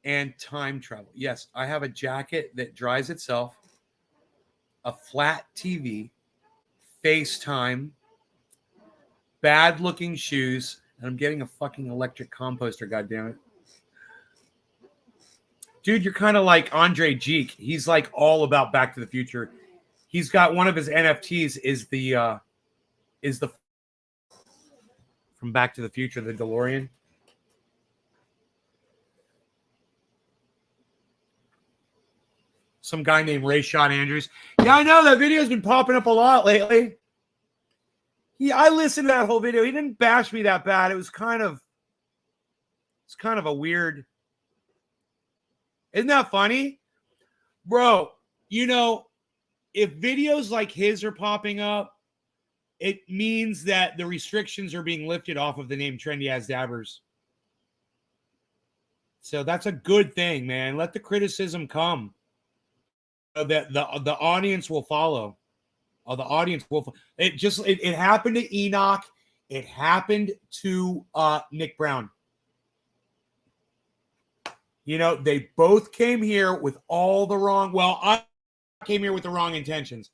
and time travel. Yes, I have a jacket that dries itself, a flat TV, FaceTime, bad-looking shoes, and I'm getting a fucking electric composter, goddammit. Dude, you're kind of like Andre Jeek. He's like all about Back to the Future. He's got one of his NFTs is the from Back to the Future, the DeLorean. Some guy named Rayshon Andrews. Yeah, I know that video's been popping up a lot lately. I listened to that whole video. He didn't bash me that bad. It's kind of a weird. Isn't that funny? Bro, you know, if videos like his are popping up, it means that the restrictions are being lifted off of the name Trendy As Dabbers. So that's a good thing, man. Let the criticism come. So that the audience will follow. The audience will. It happened to Enoch. It happened to Nick Brown. You know, they both came here with all the wrong. Well, I came here with the wrong intentions,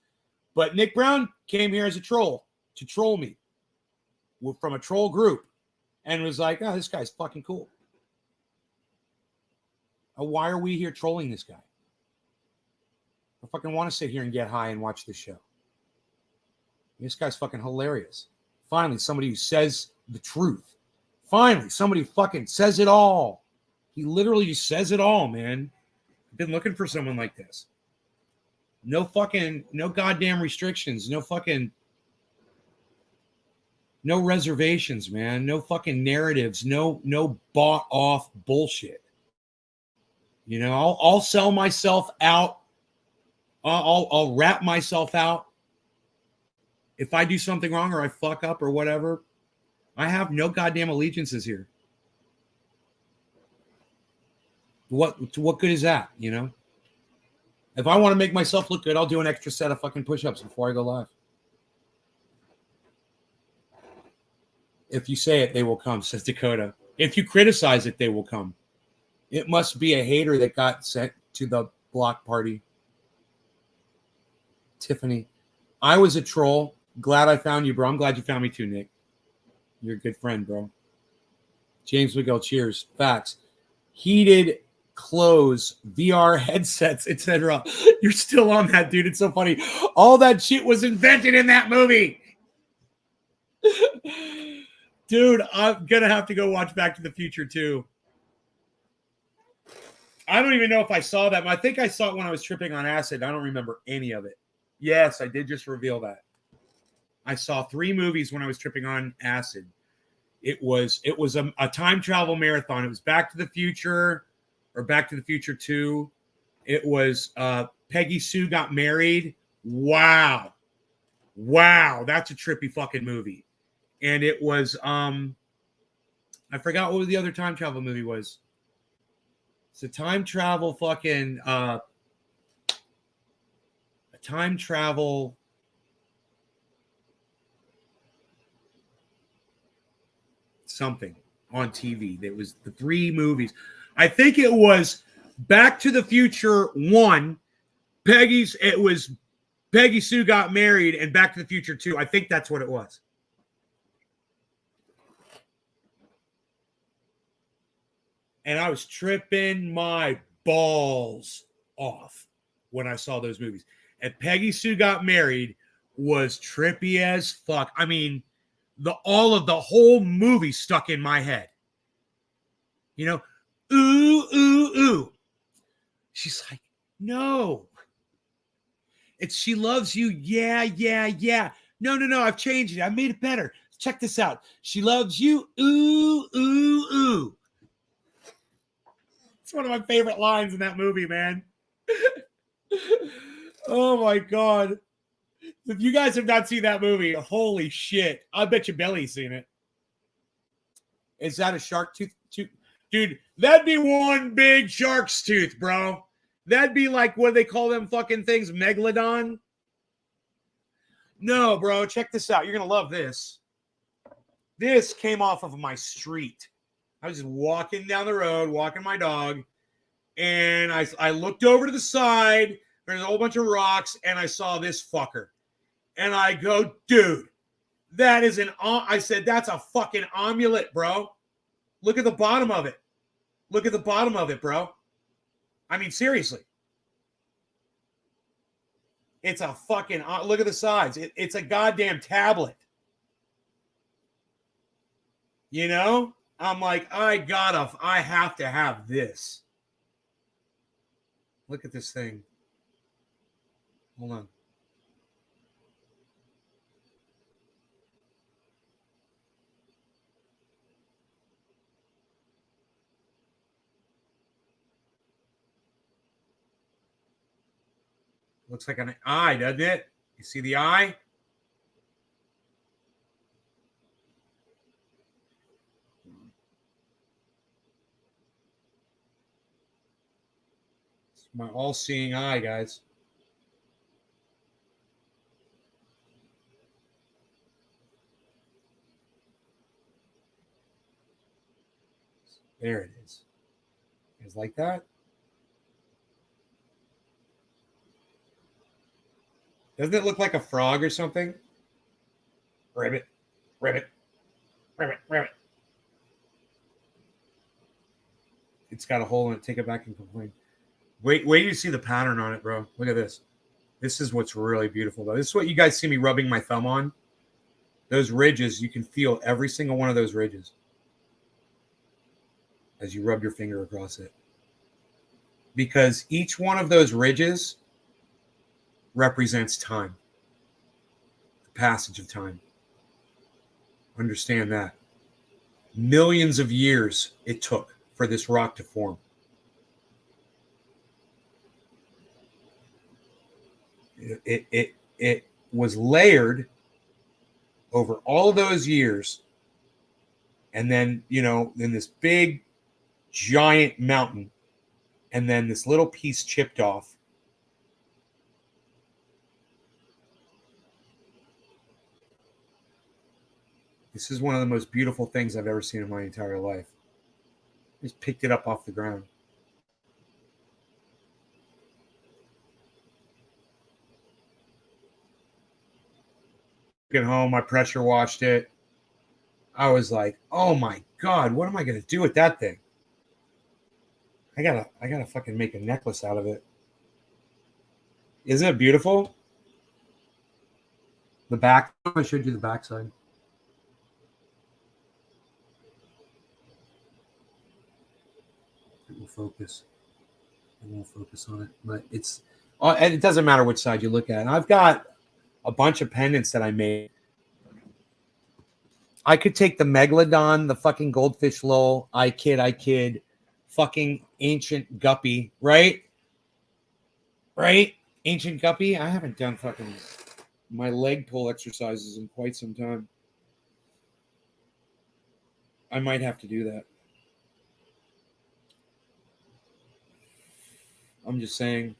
but Nick Brown came here as a troll to troll me from a troll group, and was like, "Oh, this guy's fucking cool. Why are we here trolling this guy? I fucking want to sit here and get high and watch this show. This guy's fucking hilarious. Finally, somebody who says the truth. Finally, somebody fucking says it all. He literally just says it all, man. I've been looking for someone like this. No goddamn restrictions. No reservations, man. No fucking narratives. No bought off bullshit. You know, I'll sell myself out. I'll wrap myself out. If I do something wrong or I fuck up or whatever, I have no goddamn allegiances here. What good is that, you know? If I want to make myself look good, I'll do an extra set of fucking push-ups before I go live. If you say it, they will come, says Dakota. If you criticize it, they will come. It must be a hater that got sent to the block party. Tiffany, I was a troll. Glad I found you, bro. I'm glad you found me too, Nick. You're a good friend, bro. James Miguel, cheers. Facts. Heated clothes, VR headsets, etc. You're still on that, dude. It's so funny. All that shit was invented in that movie. Dude, I'm going to have to go watch Back to the Future too. I don't even know if I saw that. I think I saw it when I was tripping on acid. I don't remember any of it. Yes, I did just reveal that. I saw 3 movies when I was tripping on acid. It was a time travel marathon. It was Back to the Future or Back to the Future 2. It was Peggy Sue Got Married. Wow. That's a trippy fucking movie. And it was I forgot what the other time travel movie was. It's a time travel fucking time travel something on TV. There was the 3 movies. I think it was Back to the Future 1. It was Peggy Sue Got Married and Back to the Future 2. I think that's what it was. And I was tripping my balls off when I saw those movies. And Peggy Sue Got Married was trippy as fuck. I mean, the whole movie stuck in my head. You know, ooh. She's like, no. It's she loves you. Yeah. No. I've changed it. I made it better. Check this out. She loves you. Ooh. It's one of my favorite lines in that movie, man. Oh my God. If you guys have not seen that movie, holy shit. I bet you Billy's seen it. Is that a shark tooth? Dude, that'd be one big shark's tooth, bro. That'd be like, what do they call them fucking things? Megalodon? No, bro. Check this out. You're going to love this. This came off of my street. I was just walking down the road, walking my dog, and I looked over to the side. There's a whole bunch of rocks, and I saw this fucker. And I go, dude, that is I said, that's a fucking amulet, bro. Look at the bottom of it. Bro. I mean, seriously. It's a fucking, look at the size. It's a goddamn tablet. You know? I'm like, I have to have this. Look at this thing. Hold on. Looks like an eye, doesn't it? You see the eye? It's my all-seeing eye, guys. There it is. It's like that. Doesn't it look like a frog or something? Ribbit, ribbit, ribbit, ribbit. It's got a hole in it. Take it back and complain. Wait till you see the pattern on it, bro. Look at this. This is what's really beautiful, though. This is what you guys see me rubbing my thumb on. Those ridges, you can feel every single one of those ridges as you rub your finger across it. Because each one of those ridges represents time, the passage of time. Understand that. Millions of years it took for this rock to form. It was layered over all of those years, and then, you know, then this big giant mountain, and then this little piece chipped off. This is one of the most beautiful things I've ever seen in my entire life. Just picked it up off the ground. Get home, I pressure washed it. I was like, oh my God, what am I gonna do with that thing? I gotta fucking make a necklace out of it. Isn't it beautiful? The back, I showed you the backside. It will focus. It won't focus on it, but it's, and it doesn't matter which side you look at. And I've got a bunch of pendants that I made. I could take the Megalodon, the fucking goldfish lol, I kid, fucking ancient guppy, right? Right? Ancient guppy. I haven't done fucking my leg pull exercises in quite some time. I might have to do that. I'm just saying.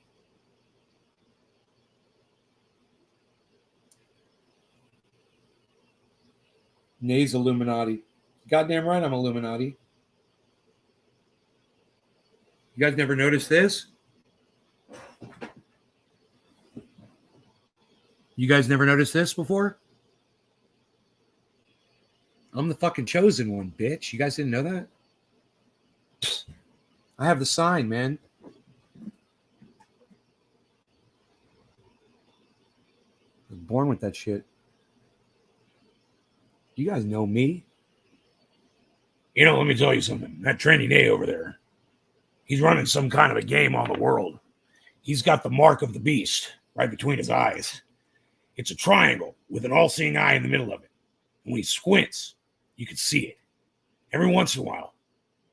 Nay's Illuminati. Goddamn right I'm Illuminati. You guys never noticed this? You guys never noticed this before? I'm the fucking chosen one, bitch. You guys didn't know that? I have the sign, man. I was born with that shit. You guys know me. You know, let me tell you something. That Trendy Day over there, he's running some kind of a game on the world. He's got the mark of the beast right between his eyes. It's a triangle with an all-seeing eye in the middle of it. And when he squints, you can see it. Every once in a while,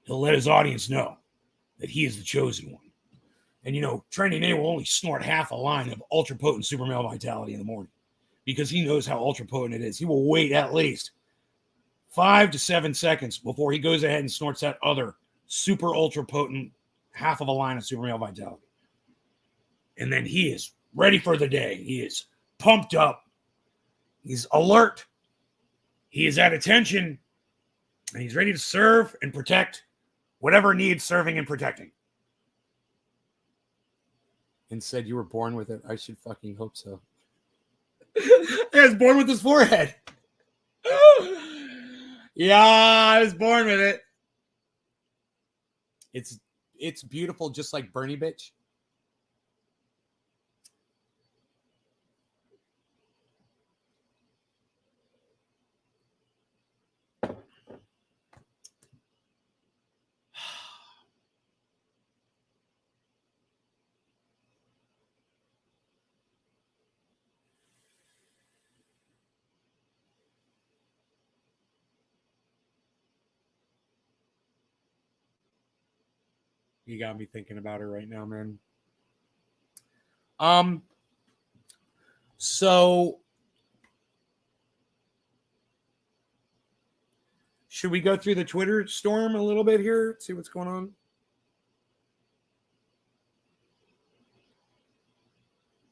he'll let his audience know that he is the chosen one. And, you know, Trendy Day will only snort half a line of ultra-potent super male vitality in the morning because he knows how ultra-potent it is. He will wait at least 5 to 7 seconds before he goes ahead and snorts that other super ultra-potent half of a line of super male vitality. And then he is ready for the day. He is pumped up. He's alert. He is at attention. And he's ready to serve and protect whatever needs serving and protecting. And said you were born with it. I should fucking hope so. I was born with this forehead. Yeah, I was born with it. it's beautiful, just like Bernie bitch. You got me thinking about her right now, man. So should we go through the Twitter storm a little bit here? See what's going on?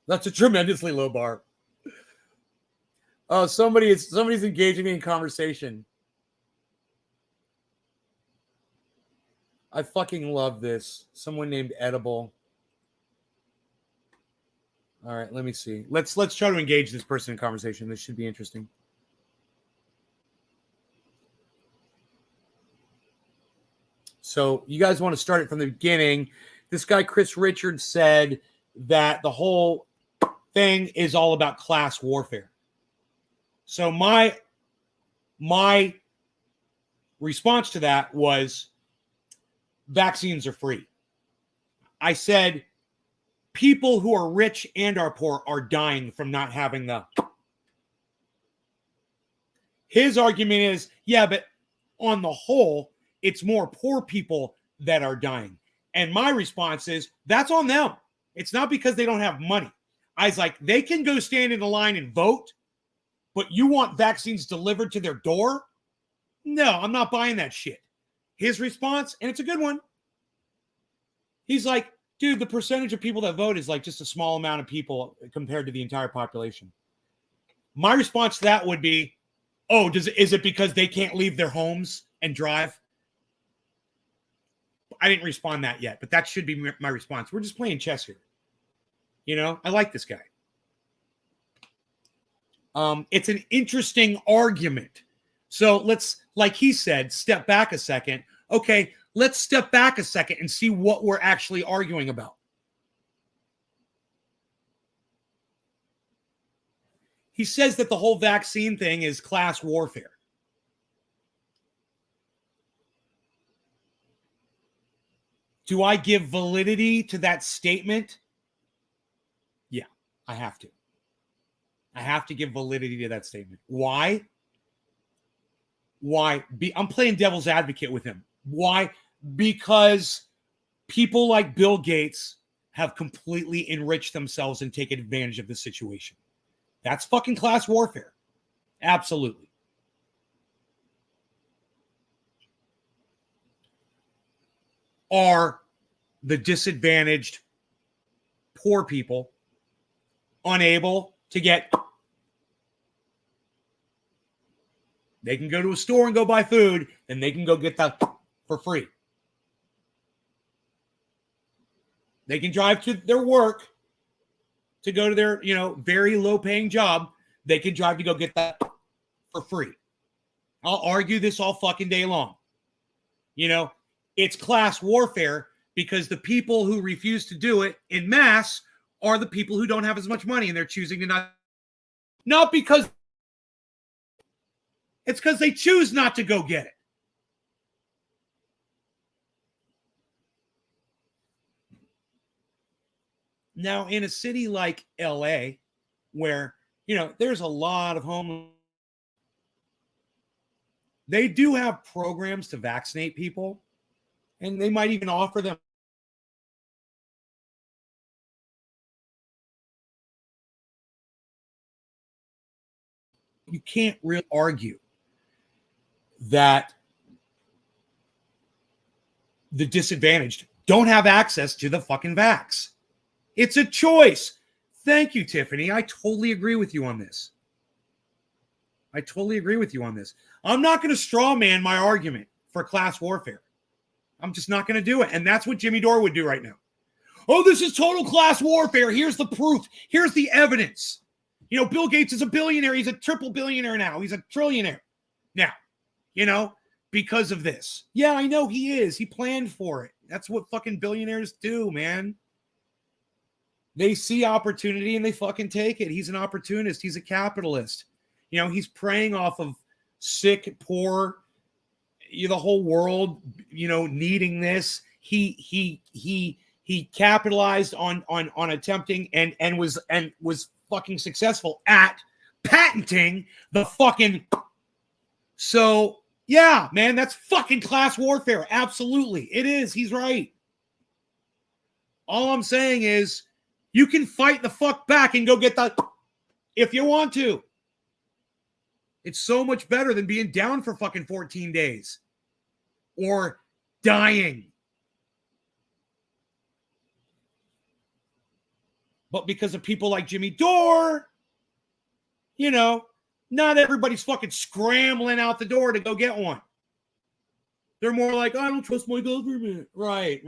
That's a tremendously low bar. Oh, somebody's engaging me in conversation. I fucking love this. Someone named Edible. All right, let me see. Let's try to engage this person in conversation. This should be interesting. So you guys want to start it from the beginning. This guy, Chris Richards, said that the whole thing is all about class warfare. So my response to that was vaccines are free. I said people who are rich and are poor are dying from not having them. His argument is, yeah, but on the whole, it's more poor people that are dying. And my response is, that's on them. It's not because they don't have money. I was like, they can go stand in the line and vote, but you want vaccines delivered to their door? No, I'm not buying that shit. His response, and it's a good one, he's like, dude, the percentage of people that vote is like just a small amount of people compared to the entire population. My response to that would be, oh, is it because they can't leave their homes and drive? I didn't respond that yet, but that should be my response. We're just playing chess here. You know, I like this guy. It's an interesting argument. So let's, like he said, step back a second. Okay, let's step back a second and see what we're actually arguing about. He says that the whole vaccine thing is class warfare. Do I give validity to that statement? Yeah, I have to. I have to give validity to that statement. Why? I'm playing devil's advocate with him. Why? Because people like Bill Gates have completely enriched themselves and taken advantage of the situation. That's fucking class warfare. Absolutely. Are the disadvantaged poor people unable to get? They can go to a store and go buy food, and they can go get that for free. They can drive to their work to go to their, very low-paying job. They can drive to go get that for free. I'll argue this all fucking day long. It's class warfare because the people who refuse to do it en masse are the people who don't have as much money, and they're choosing to not because it's because they choose not to go get it. Now, in a city like LA, where, there's a lot of homeless, they do have programs to vaccinate people, and they might even offer them. You can't really argue that the disadvantaged don't have access to the fucking vax. It's a choice. Thank you, Tiffany. I totally agree with you on this. I'm not going to straw man my argument for class warfare. I'm just not going to do it. And that's what Jimmy Dore would do right now. Oh, this is total class warfare. Here's the proof. Here's the evidence. Bill Gates is a billionaire. He's a triple billionaire now. He's a trillionaire. Now, because of this. Yeah, I know he is. He planned for it. That's what fucking billionaires do, man. They see opportunity and they fucking take it. He's an opportunist. He's a capitalist. You know, he's preying off of sick, poor, the whole world, needing this. He capitalized on attempting and was fucking successful at patenting the fucking. So yeah, man, that's fucking class warfare. Absolutely, it is. He's right. All I'm saying is, you can fight the fuck back and go get that if you want to. It's so much better than being down for fucking 14 days or dying. But because of people like Jimmy Dore, not everybody's fucking scrambling out the door to go get one. They're more like, I don't trust my government. Right.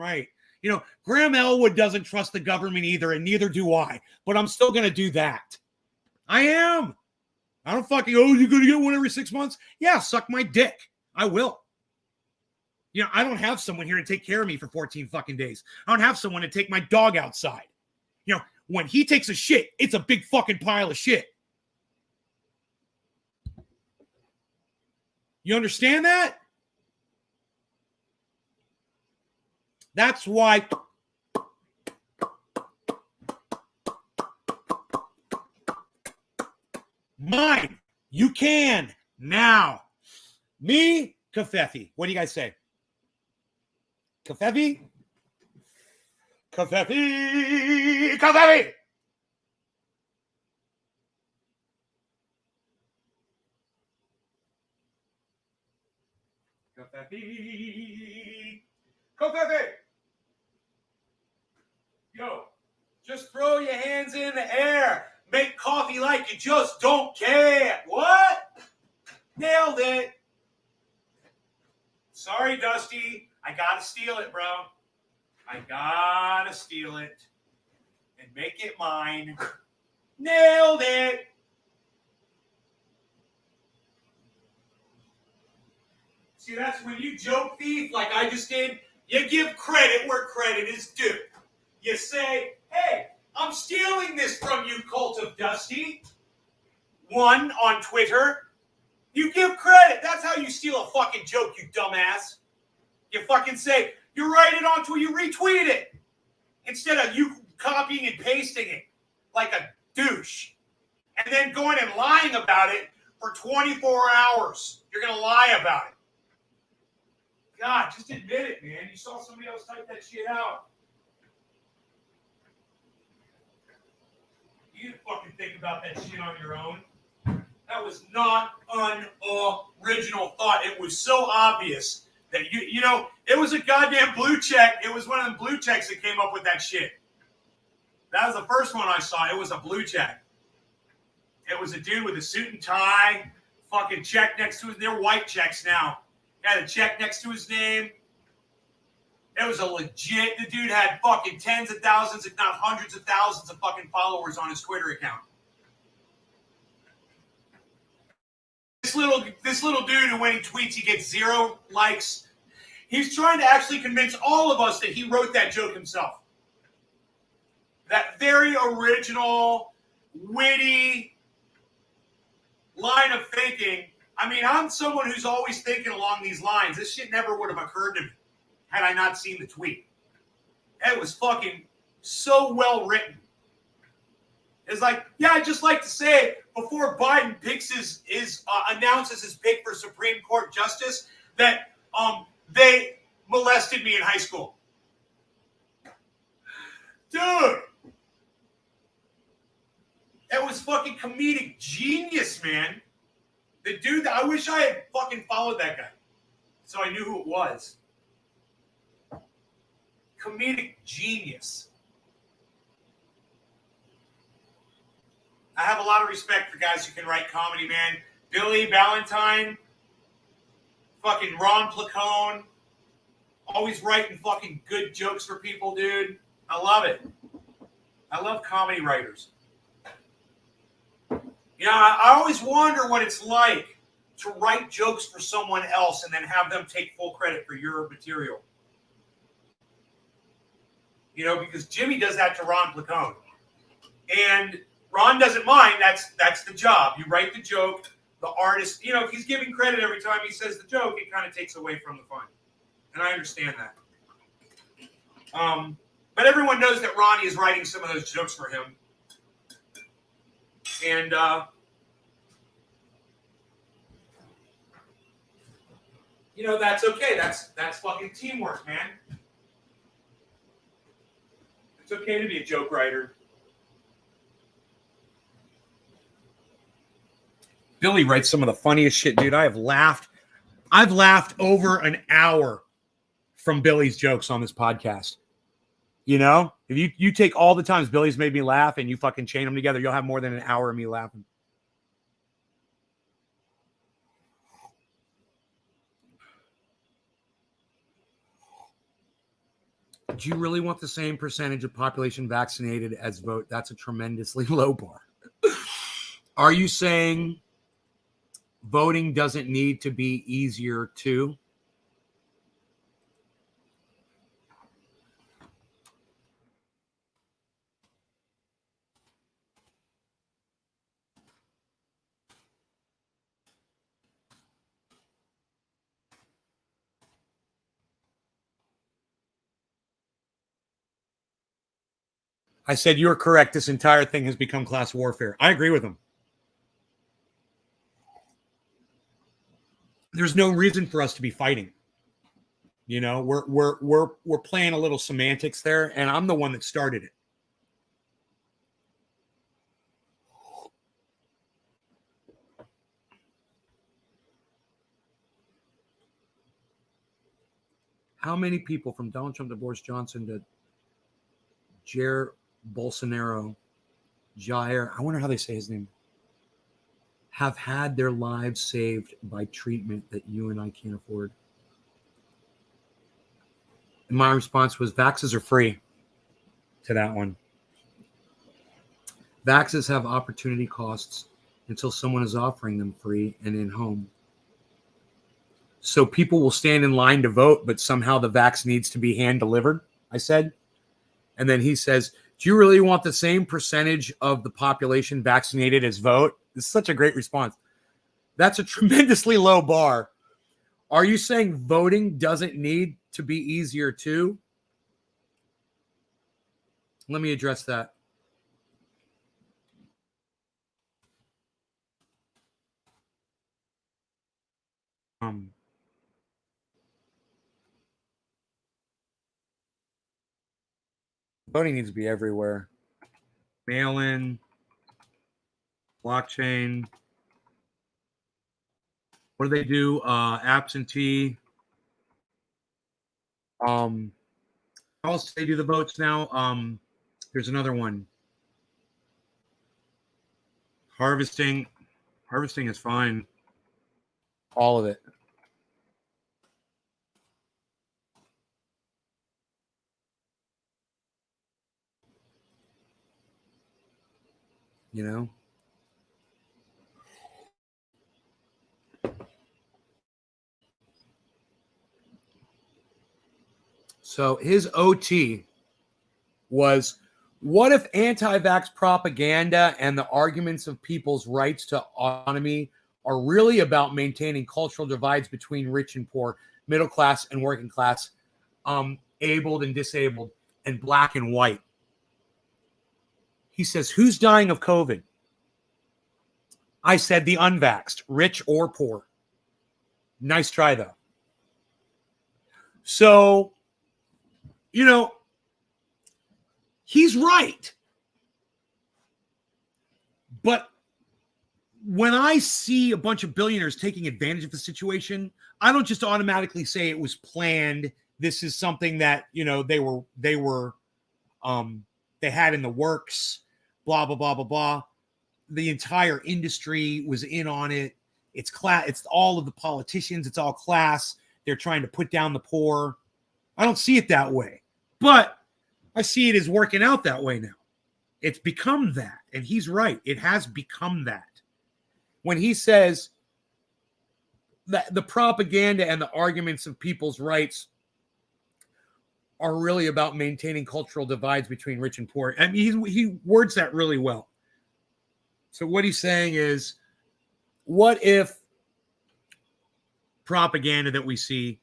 Graham Elwood doesn't trust the government either, and neither do I. But I'm still going to do that. I am. I don't fucking, you're going to get one every 6 months? Yeah, suck my dick. I will. I don't have someone here to take care of me for 14 fucking days. I don't have someone to take my dog outside. When he takes a shit, it's a big fucking pile of shit. You understand that? That's why mine, you can now. Me, Kafefi. What do you guys say? Kafefi? Kafefi! Kafefi! Kafefi! Kafefi! Yo, just throw your hands in the air. Make coffee like you just don't care. What? Nailed it. Sorry, Dusty. I gotta steal it, bro. I gotta steal it and make it mine. Nailed it. See, that's when you joke thief like I just did. You give credit where credit is due. You say, hey, I'm stealing this from you, Cult of Dusty. One on Twitter. You give credit. That's how you steal a fucking joke, you dumbass. You fucking say, you write it onto, you retweet it. Instead of you copying and pasting it like a douche. And then going and lying about it for 24 hours. You're going to lie about it. God, just admit it, man. You saw somebody else type that shit out. You didn't fucking think about that shit on your own. That was not an original thought. It was so obvious that it was a goddamn blue check. It was one of the blue checks that came up with that shit. That was the first one I saw. It was a blue check. It was a dude with a suit and tie, fucking check next to his. They're white checks now. Had a check next to his name. It was a legit. The dude had fucking tens of thousands, if not hundreds of thousands of fucking followers on his Twitter account. This little dude who when he tweets he gets 0 likes. He's trying to actually convince all of us that he wrote that joke himself. That very original, witty line of thinking. I mean, I'm someone who's always thinking along these lines. This shit never would have occurred to me had I not seen the tweet. It was fucking so well written. It's like, yeah, I'd just like to say before Biden picks announces his pick for Supreme Court justice that they molested me in high school. Dude, that was fucking comedic genius, man. The dude, I wish I had fucking followed that guy so I knew who it was. Comedic genius. I have a lot of respect for guys who can write comedy, man. Billy Ballantyne, fucking Ron Placone, always writing fucking good jokes for people, dude. I love it. I love comedy writers. I always wonder what it's like to write jokes for someone else and then have them take full credit for your material. because Jimmy does that to Ron Placone. And Ron doesn't mind. That's the job. You write the joke. The artist, if he's giving credit every time he says the joke, it kind of takes away from the fun. And I understand that. But everyone knows that Ronnie is writing some of those jokes for him. And that's okay. That's fucking teamwork, man. It's okay to be a joke writer. Billy writes some of the funniest shit, dude. I've laughed over an hour from Billy's jokes on this podcast. If you take all the times Billy's made me laugh and you fucking chain them together, you'll have more than an hour of me laughing. Do you really want the same percentage of population vaccinated as vote? That's a tremendously low bar. Are you saying voting doesn't need to be easier too? I said, you're correct. This entire thing has become class warfare. I agree with him. There's no reason for us to be fighting. We're playing a little semantics there, and I'm the one that started it. How many people from Donald Trump to Boris Johnson to Jair Bolsonaro, I wonder how they say his name, have had their lives saved by treatment that you and I can't afford? And my response was, vaxes are free to that one. Vaxes have opportunity costs until someone is offering them free and in home. So people will stand in line to vote, but somehow the vax needs to be hand delivered, I said. And then he says, do you really want the same percentage of the population vaccinated as vote? It's such a great response. That's a tremendously low bar. Are you saying voting doesn't need to be easier too? Let me address that. Voting needs to be everywhere. Mail-in, blockchain. What do they do? Absentee. How else do they do the votes now? There's another one. Harvesting. Harvesting is fine. All of it. So his OT was, what if anti-vax propaganda and the arguments of people's rights to autonomy are really about maintaining cultural divides between rich and poor, middle class and working class, abled and disabled, and black and white? He says, who's dying of COVID? I said the unvaxxed, rich or poor. Nice try, though. So, he's right. But when I see a bunch of billionaires taking advantage of the situation, I don't just automatically say it was planned. This is something that, they had in the works, blah, blah, blah, blah, blah. The entire industry was in on it. It's class. It's all of the politicians. It's all class. They're trying to put down the poor. I don't see it that way, but I see it as working out that way now. It's become that. And he's right. It has become that. When he says that the propaganda and the arguments of people's rights are really about maintaining cultural divides between rich and poor. I mean, he words that really well. So what he's saying is, what if propaganda that we see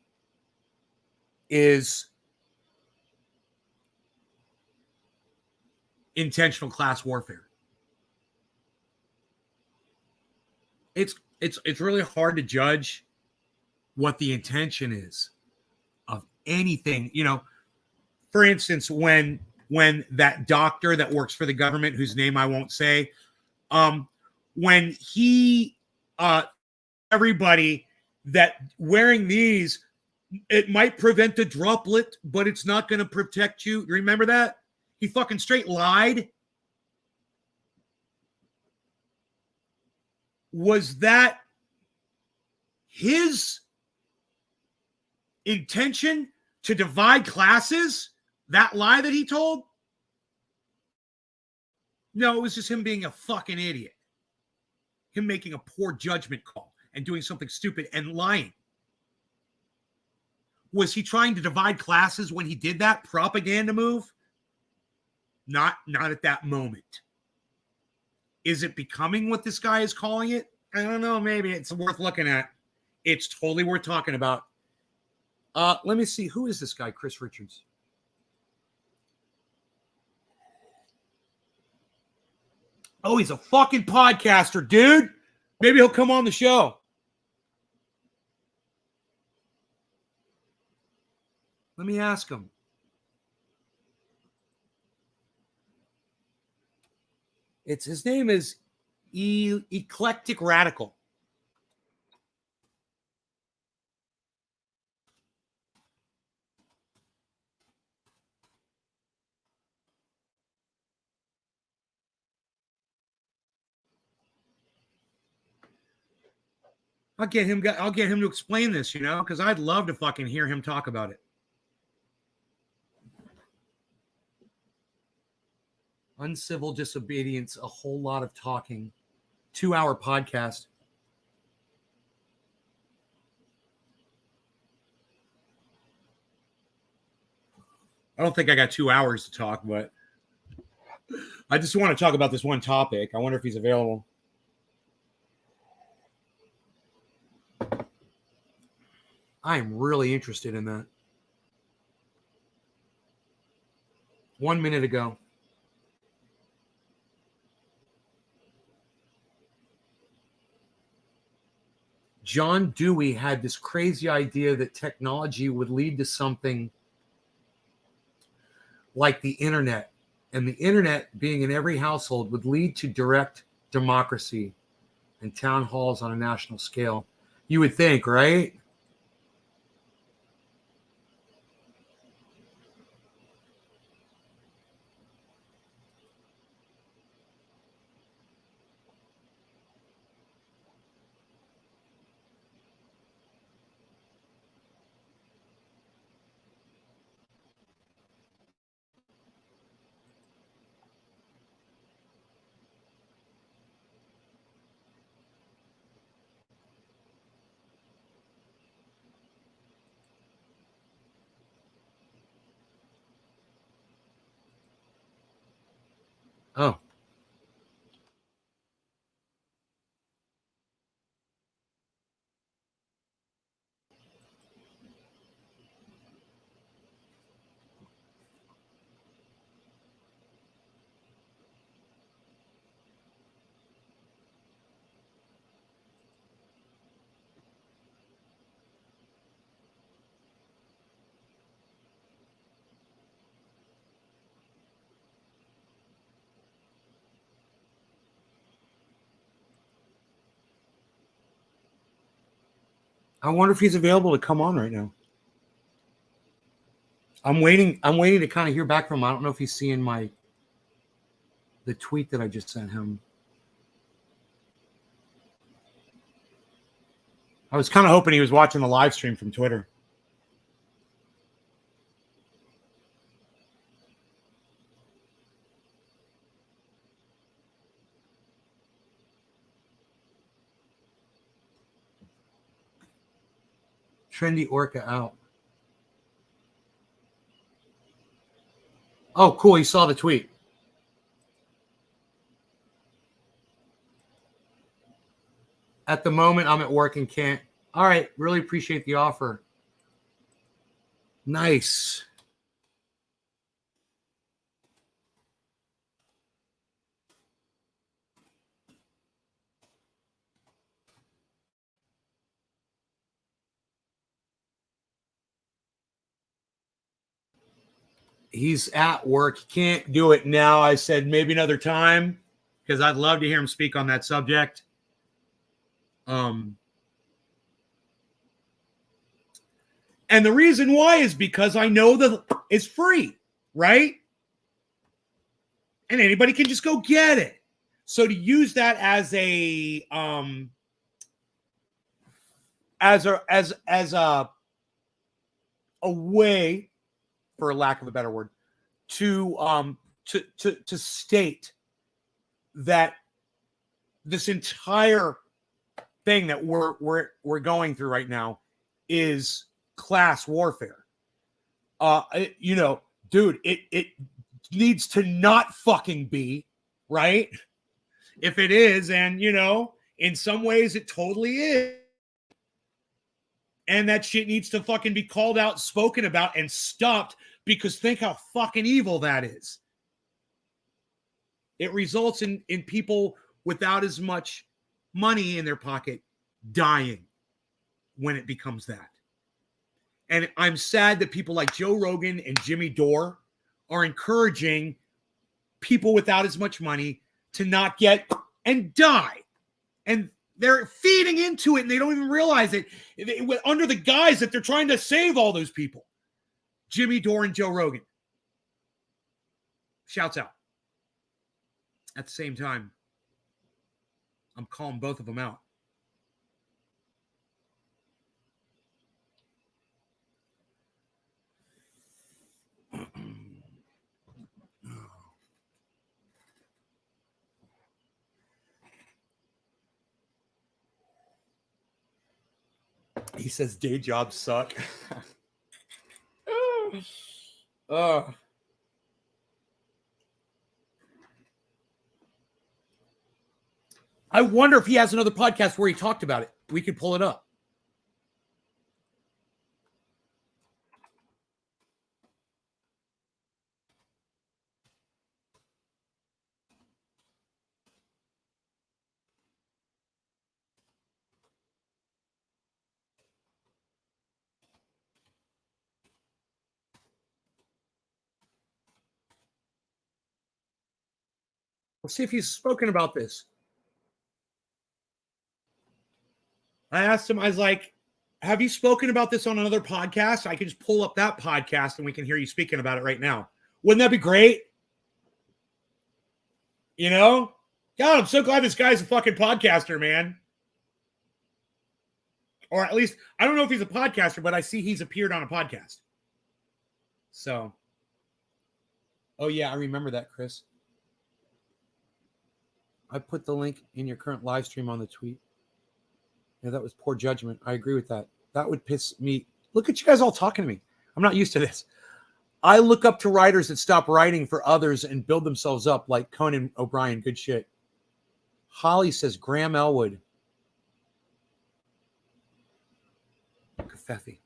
is intentional class warfare? It's really hard to judge what the intention is of anything. You know, for instance, when that doctor that works for the government, whose name I won't say, when he everybody that wearing these, it might prevent a droplet, but it's not going to protect you. Remember that? He fucking straight lied. Was that his intention to divide classes? That lie that he told? No, it was just him being a fucking idiot. Him making a poor judgment call and doing something stupid and lying. Was he trying to divide classes when he did that propaganda move? Not at that moment. Is it becoming what this guy is calling it? I don't know. Maybe it's worth looking at. It's totally worth talking about. Let me see. Who is this guy, Chris Richards? Oh, he's a fucking podcaster, dude. Maybe he'll come on the show. Let me ask him. His name is Eclectic Radical. I'll get him to explain this, you know, because I'd love to fucking hear him talk about it. Uncivil disobedience, a whole lot of talking. 2-hour podcast. I don't think I got 2 hours to talk, but I just want to talk about this one topic. I wonder if he's available. I am really interested in that. 1 minute ago. John Dewey had this crazy idea that technology would lead to something like the internet. And the internet, being in every household, would lead to direct democracy and town halls on a national scale. You would think, right? Oh. I wonder if he's available to come on right now. I'm waiting to kind of hear back from him. I don't know if he's seeing the tweet that I just sent him. I was kind of hoping he was watching the live stream from Twitter. Trendy Orca out. Oh, cool. You saw the tweet. At the moment, I'm at work and can't. All right. Really appreciate the offer. Nice. He's at work. He can't do it now. I said maybe another time because I'd love to hear him speak on that subject. And the reason why is because I know that it's free, right? And anybody can just go get it. So to use that as a way, for lack of a better word, to state that this entire thing that we're going through right now is class warfare. Dude, it needs to not fucking be, right? If it is, and in some ways it totally is. And that shit needs to fucking be called out, spoken about, and stopped, because think how fucking evil that is. It results in people without as much money in their pocket dying when it becomes that. And I'm sad that people like Joe Rogan and Jimmy Dore are encouraging people without as much money to not get and die. And they're feeding into it and they don't even realize it under the guise that they're trying to save all those people. Jimmy Dore and Joe Rogan. Shouts out. At the same time, I'm calling both of them out. He says day jobs suck. I wonder if he has another podcast where he talked about it. We could pull it up. Let's see if he's spoken about this. I asked him, I was like, have you spoken about this on another podcast? I can just pull up that podcast and we can hear you speaking about it right now. Wouldn't that be great? God, I'm so glad this guy's a fucking podcaster, man. Or at least, I don't know if he's a podcaster, but I see he's appeared on a podcast. So, oh yeah, I remember that, Chris. I put the link in your current live stream on the tweet. Yeah, that was poor judgment. I agree with that. That would piss me. Look at you guys all talking to me. I'm not used to this. I look up to writers that stop writing for others and build themselves up, like Conan O'Brien. Good shit. Holly says Graham Elwood. Cafefe.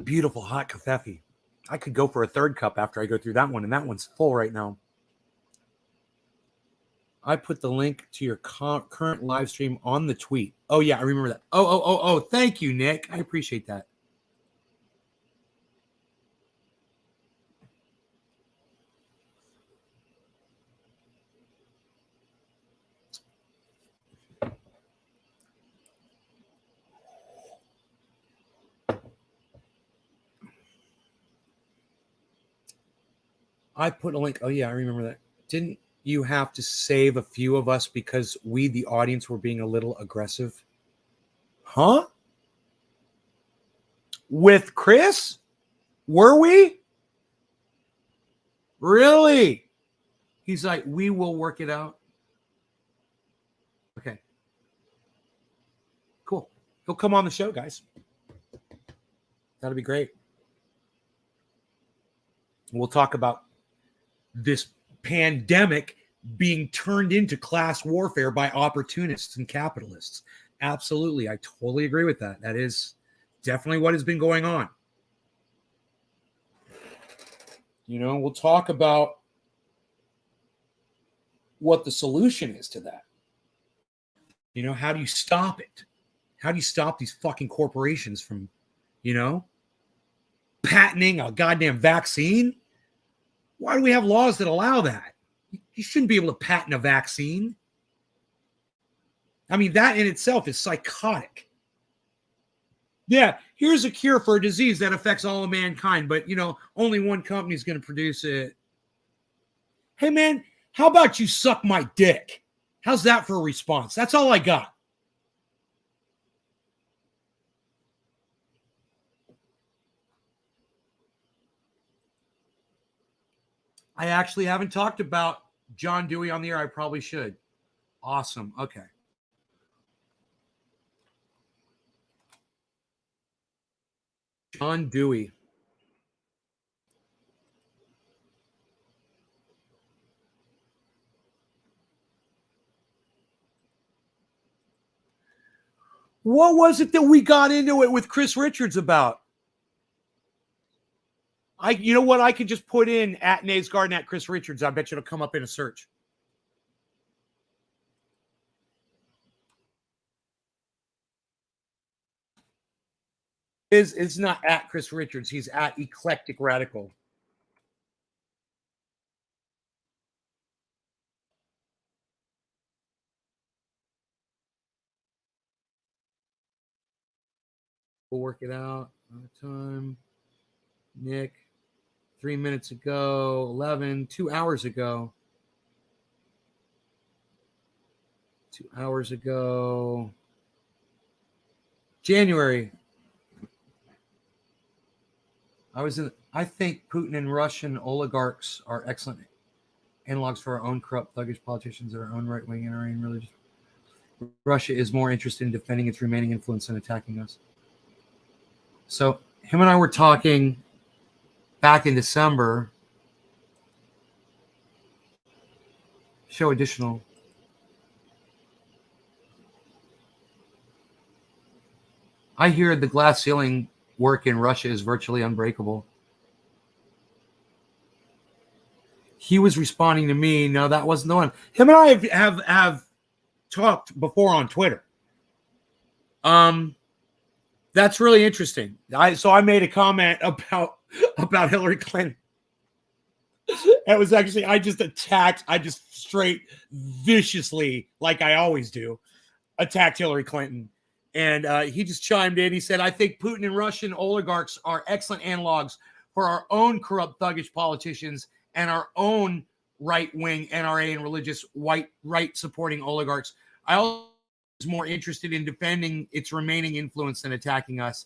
Beautiful hot cafefe. I could go for a third cup after I go through that one, and that one's full right now. I put the link to your current live stream on the tweet. Oh, yeah, I remember that. Oh, thank you, Nick. I appreciate that. I put a link. Oh, yeah, I remember that. Didn't you have to save a few of us because we, the audience, were being a little aggressive? Huh? With Chris? Were we? Really? He's like, we will work it out. Okay. Cool. He'll come on the show, guys. That'll be great. We'll talk about this pandemic being turned into class warfare by opportunists and capitalists. Absolutely. I totally agree with that. That is definitely what has been going on. We'll talk about what the solution is to that. How do you stop it? How do you stop these fucking corporations from, patenting a goddamn vaccine? Why do we have laws that allow that? You shouldn't be able to patent a vaccine. I mean, that in itself is psychotic. Yeah, here's a cure for a disease that affects all of mankind, but, only one company is going to produce it. Hey, man, how about you suck my dick? How's that for a response? That's all I got. I actually haven't talked about John Dewey on the air. I probably should. Awesome. Okay. John Dewey. What was it that we got into it with Chris Richards about? You know what? I could just put in at Nays Garden at Chris Richards. I bet you it'll come up in a search. It's not at Chris Richards. He's at Eclectic Radical. We'll work it out. Time. Nick. 3 minutes ago. 11. 2 hours ago. 2 hours ago. January. I think Putin and Russian oligarchs are excellent analogs for our own corrupt, thuggish politicians that are our own right-wing and our own religious. Russia is more interested in defending its remaining influence than attacking us. So him and I were talking back in December. Show additional. I hear the glass ceiling work in Russia is virtually unbreakable. He was responding to me. No, that wasn't the one. Him and I have talked before on Twitter. That's really interesting. I made a comment about Hillary Clinton. It was actually, I just straight viciously, like I always do, attacked Hillary Clinton. And he just chimed in. He said, I think Putin and Russian oligarchs are excellent analogs for our own corrupt, thuggish politicians and our own right-wing NRA and religious right-supporting oligarchs. I also was more interested in defending its remaining influence than attacking us.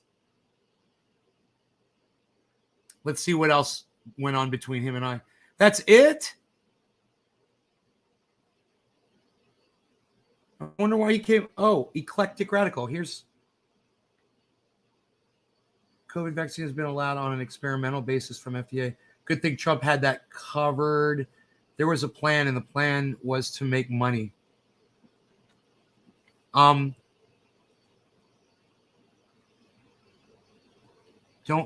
Let's see what else went on between him and I. That's it? I wonder why he came. Oh, Eclectic Radical. Here's COVID vaccine has been allowed on an experimental basis from FDA. Good thing Trump had that covered. There was a plan, and the plan was to make money. Don't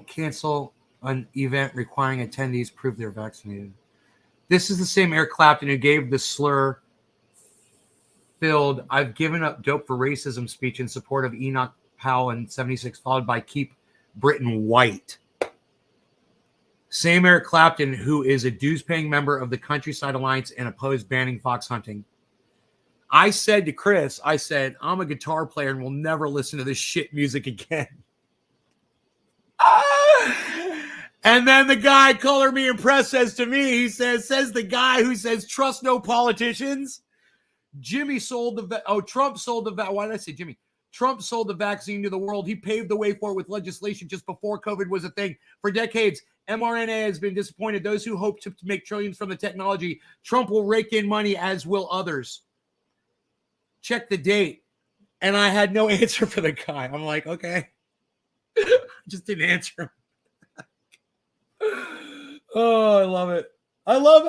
cancel an event requiring attendees prove they're vaccinated. This is the same Eric Clapton who gave the slur filled I've given up dope for racism speech in support of Enoch Powell in 76, followed by keep Britain white. Same Eric Clapton who is a dues-paying member of the Countryside Alliance and opposed banning fox hunting. I said to Chris, I'm a guitar player and will never listen to this shit music again. And then the guy, Color Me Impressed, says to me, he says the guy who says trust no politicians. Trump sold the why did I say Jimmy? Trump sold the vaccine to the world. He paved the way for it with legislation just before COVID was a thing. For decades, mRNA has been disappointed. Those who hope to make trillions from the technology, Trump will rake in money, as will others. Check the date. And I had no answer for the guy. I'm like, okay. Just didn't answer him. Oh, I love it. I love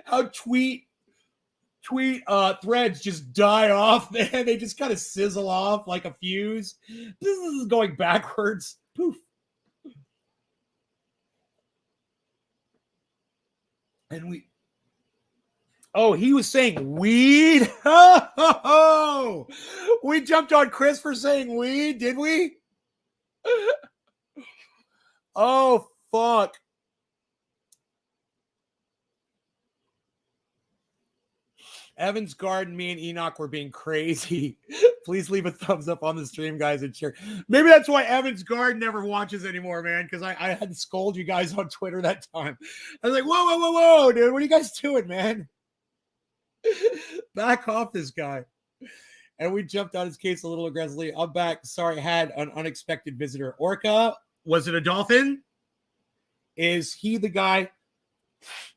how tweet threads just die off, man. They just kind of sizzle off like a fuse. This is going backwards. Poof. And he was saying weed. Oh, we jumped on Chris for saying weed, did we? Oh, fuck. Evan's Garden, me and Enoch were being crazy. Please leave a thumbs up on the stream, guys, and share. Maybe that's why Evan's Garden never watches anymore, man, because I had to scold you guys on Twitter that time. I was like, whoa, dude. What are you guys doing, man? Back off this guy. And we jumped on his case a little aggressively. I'm back. Sorry, I had an unexpected visitor. Orca, was it a dolphin? Is he the guy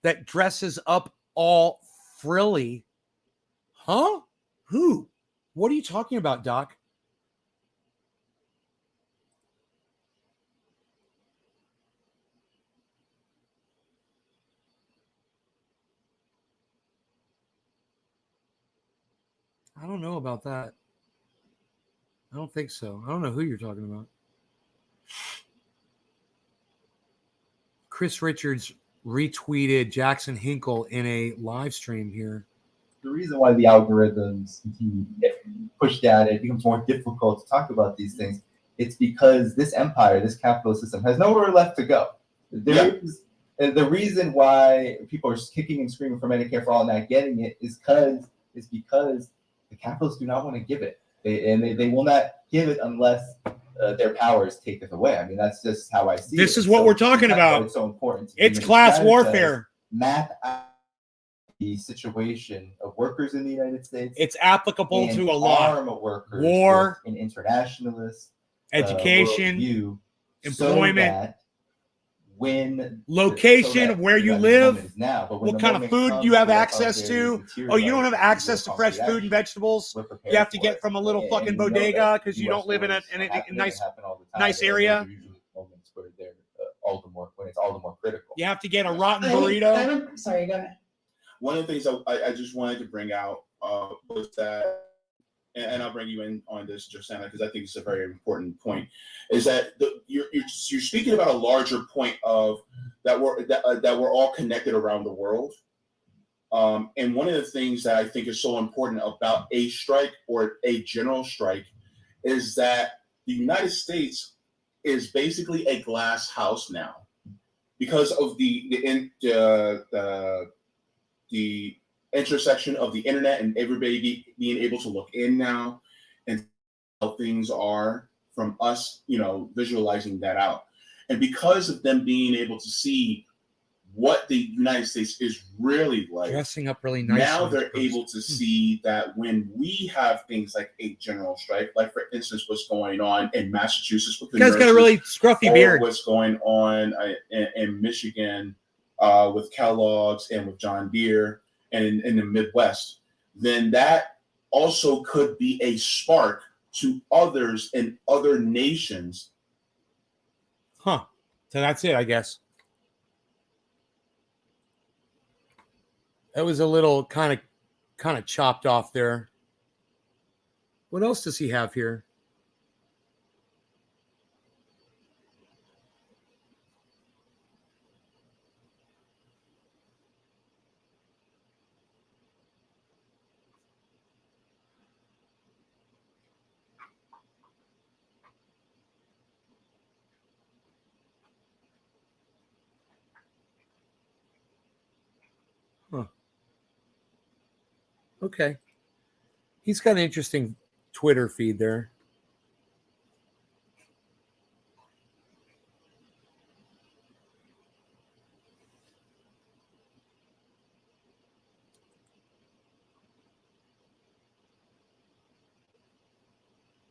that dresses up all frilly? Huh? Who? What are you talking about, Doc? I don't know about that. I don't think so. I don't know who you're talking about. Chris Richards retweeted Jackson Hinkle in a live stream here. The reason why the algorithms continue to get pushed out, it becomes more difficult to talk about these things. It's because this empire, this capitalist system, has nowhere left to go. The reason why people are kicking and screaming for Medicare for all and not getting it is because the capitalists do not want to give it. They will not give it unless their powers take it away. I mean, that's just how I see it. This is what we're talking about. It's so important. It's class warfare. Map out the situation of workers in the United States. It's applicable to a lot. Arm workers, war, and internationalists, education, employment, so when location of where you live, now, what kind of food you have access to. Oh, you don't have access to fresh food and vegetables. You have to get from a little fucking bodega because you don't live in a nice area. Where they're when it's all the more critical. You have to get a rotten burrito. Sorry, go ahead. One of the things I just wanted to bring out was that, and I'll bring you in on this, Josanna, because I think it's a very important point, is that you're speaking about a larger point of that we're all connected around the world. And one of the things that I think is so important about a strike or a general strike is that the United States is basically a glass house now because of the intersection of the internet and everybody being able to look in now and how things are from us, visualizing that out. And because of them being able to see what the United States is really like, dressing up really nice. Now they're able to see that when we have things like a general strike, like for instance, what's going on in Massachusetts with the nurses, got a really scruffy beard. What's going on in Michigan with Kellogg's and with John Deere and in the Midwest, then that also could be a spark to others in other nations. Huh. So that's it, I guess. That was a little kind of chopped off there. What else does he have here? Huh. Okay. He's got an interesting Twitter feed there.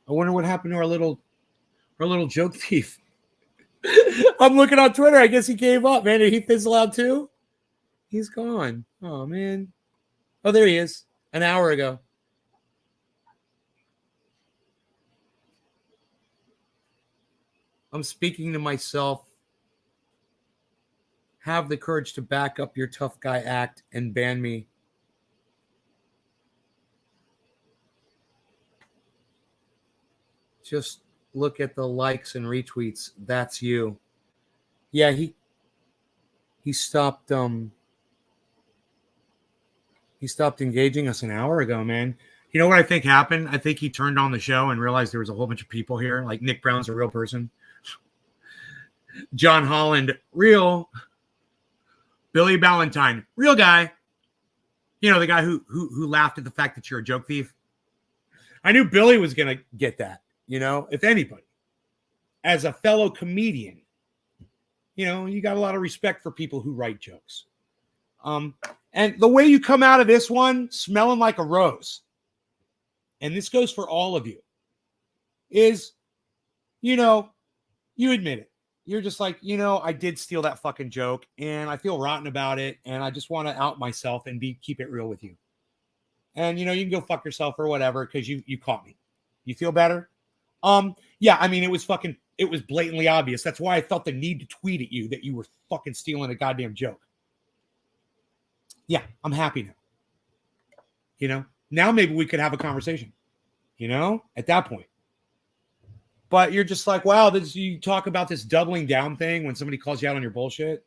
I wonder what happened to our little joke thief. I'm looking on Twitter. I guess he gave up, man. Did he fizzle out too? He's gone. Oh, man. Oh, there he is. An hour ago. I'm speaking to myself. have the courage to back up your tough guy act and ban me. Just look at the likes and retweets. That's you. Yeah, he stopped he stopped engaging us an hour ago, man. You know what I think happened? I think he turned on the show and realized there was a whole bunch of people here. Like Nick Brown's a real person. John Holland, real. Billy Ballantyne, real guy. You know, the guy who laughed at the fact that you're a joke thief. I knew Billy was going to get that, you know, if anybody. As a fellow comedian, you know, you got a lot of respect for people who write jokes. And the way you come out of this one smelling like a rose, and this goes for all of you, is, you know, you admit it. You're just like, you know, I did steal that fucking joke and I feel rotten about it. And I just want to out myself and keep it real with you. And, you know, you can go fuck yourself or whatever, because you caught me. You feel better? Yeah, I mean, it was blatantly obvious. That's why I felt the need to tweet at you that you were fucking stealing a goddamn joke. Yeah, I'm happy now. You know, now maybe we could have a conversation, you know, at that point. But you're just like, wow, you talk about this doubling down thing when somebody calls you out on your bullshit.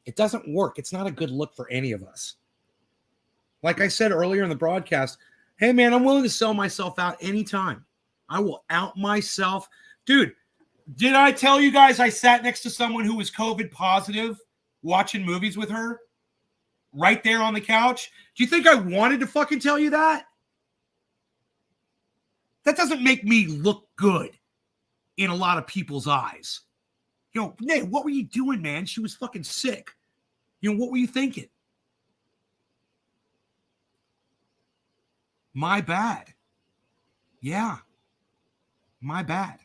It doesn't work. It's not a good look for any of us. Like I said earlier in the broadcast, hey, man, I'm willing to sell myself out anytime. I will out myself. Dude, did I tell you guys I sat next to someone who was COVID positive watching movies with her right there on the couch? Do you think I wanted to fucking tell you that? That doesn't make me look good in a lot of people's eyes. You know, Nate, what were you doing, man? She was fucking sick. You know, what were you thinking? My bad. Yeah. My bad.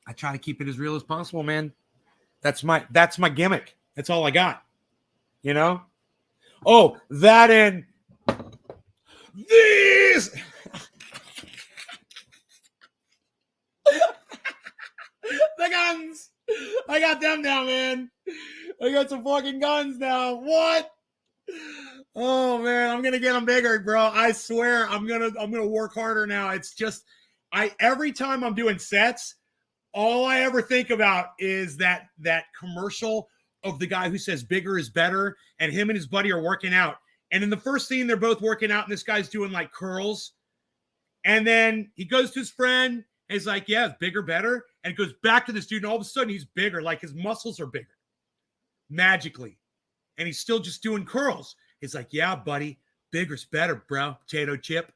I try to keep it as real as possible, man. That's my gimmick. That's all I got. You know? Oh, that and these. The guns. I got them now, man. I got some fucking guns now. What? Oh man, I'm gonna get them bigger, bro. I swear, I'm gonna work harder now. It's just, every time I'm doing sets, all I ever think about is that commercial of the guy who says bigger is better, and him and his buddy are working out. And in the first scene, they're both working out, and this guy's doing like curls. And then he goes to his friend, and he's like, yeah, it's bigger, better. And it goes back to this dude, and all of a sudden he's bigger, like his muscles are bigger. Magically. And he's still just doing curls. He's like, yeah, buddy, bigger's better, bro. Potato chip.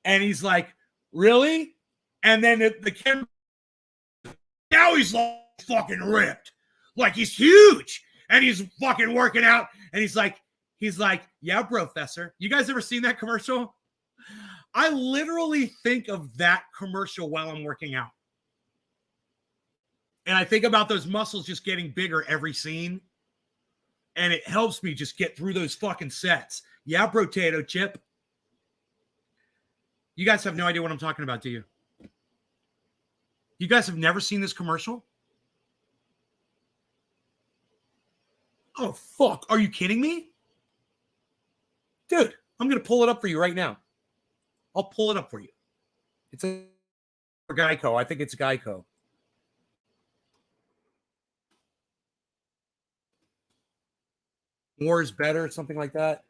And he's like, really? And then the camera, now he's like fucking ripped. Like he's huge. And he's fucking working out. And he's like, yeah, Professor. You guys ever seen that commercial? I literally think of that commercial while I'm working out. And I think about those muscles just getting bigger every scene. And it helps me just get through those fucking sets. Yeah, potato chip. You guys have no idea what I'm talking about, do you? You guys have never seen this commercial? Oh, fuck. Are you kidding me? Dude, I'm going to pull it up for you right now. I'll pull it up for you. It's a Geico. I think it's Geico. More is better, something like that.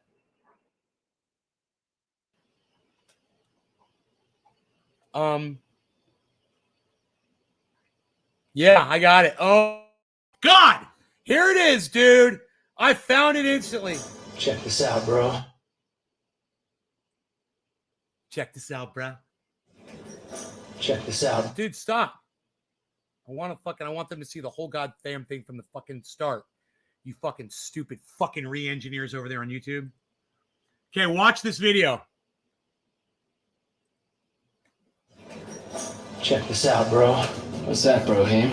Yeah, I got it. Oh, God. Here it is, dude. I found it instantly. Check this out, bro. Check this out, bro. Check this out. Dude, stop. I want them to see the whole goddamn thing from the fucking start. You fucking stupid fucking re-engineers over there on YouTube. Okay, watch this video. Check this out, bro. What's that, Brohim?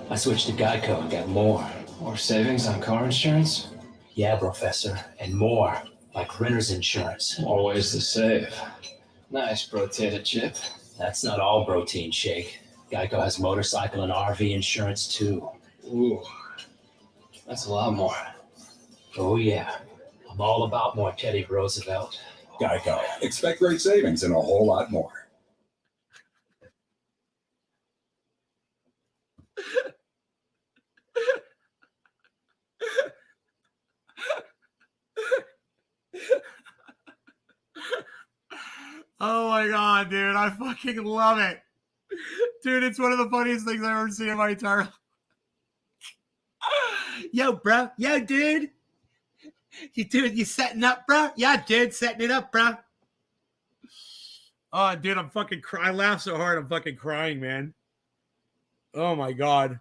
I switched to Geico and got more. More savings on car insurance? Yeah, Professor, and more. like renter's insurance. More ways to save. Nice rotated chip. That's not all protein shake. Geico has motorcycle and RV insurance too. Ooh, that's a lot more. Oh yeah, I'm all about more Teddy Roosevelt. Geico. Expect great savings and a whole lot more. Oh my god, dude. I fucking love it. Dude, it's one of the funniest things I've ever seen in my entire life. Yo, bro. Yo, dude. You setting up, bro? Yeah, dude, setting it up, bro. Oh, dude, I'm fucking crying. I laugh so hard, I'm fucking crying, man. Oh my god.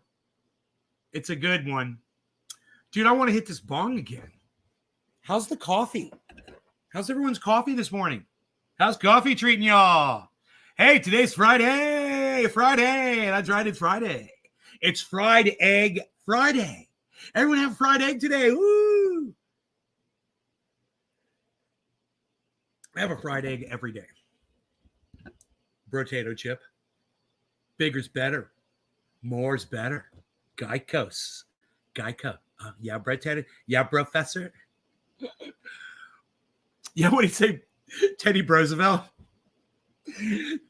It's a good one. Dude, I want to hit this bong again. How's the coffee? How's everyone's coffee this morning? How's coffee treating y'all? Hey, today's Friday. Friday. That's right, it's Friday. It's Fried Egg Friday. Everyone have fried egg today. Woo! I have a fried egg every day. Potato chip. Bigger's better. More's better. Geico. Yeah, potato. Yeah, professor. Yeah, what did he say? Teddy Roosevelt?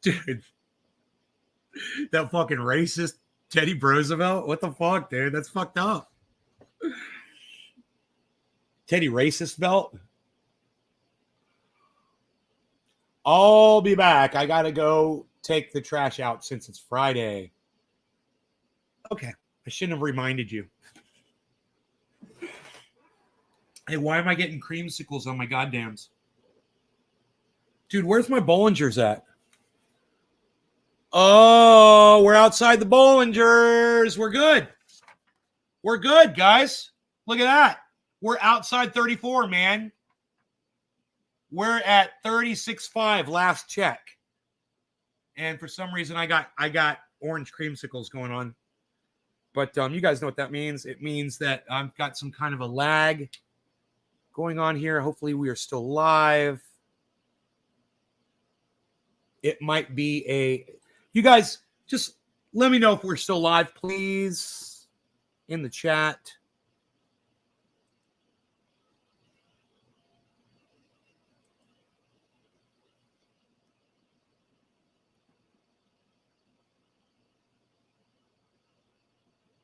Dude. That fucking racist Teddy Roosevelt? What the fuck, dude? That's fucked up. Teddy Racist Belt? I'll be back. I gotta go take the trash out since it's Friday. Okay. I shouldn't have reminded you. Hey, why am I getting creamsicles on my goddams? Dude, where's my Bollingers at? Oh, we're outside the Bollingers. We're good. We're good, guys. Look at that. We're outside 34, man. We're at 36.5 last check. And for some reason, I got orange creamsicles going on. But you guys know what that means. It means that I've got some kind of a lag going on here. Hopefully, we are still live. It might be a... You guys, just let me know if we're still live, please, in the chat.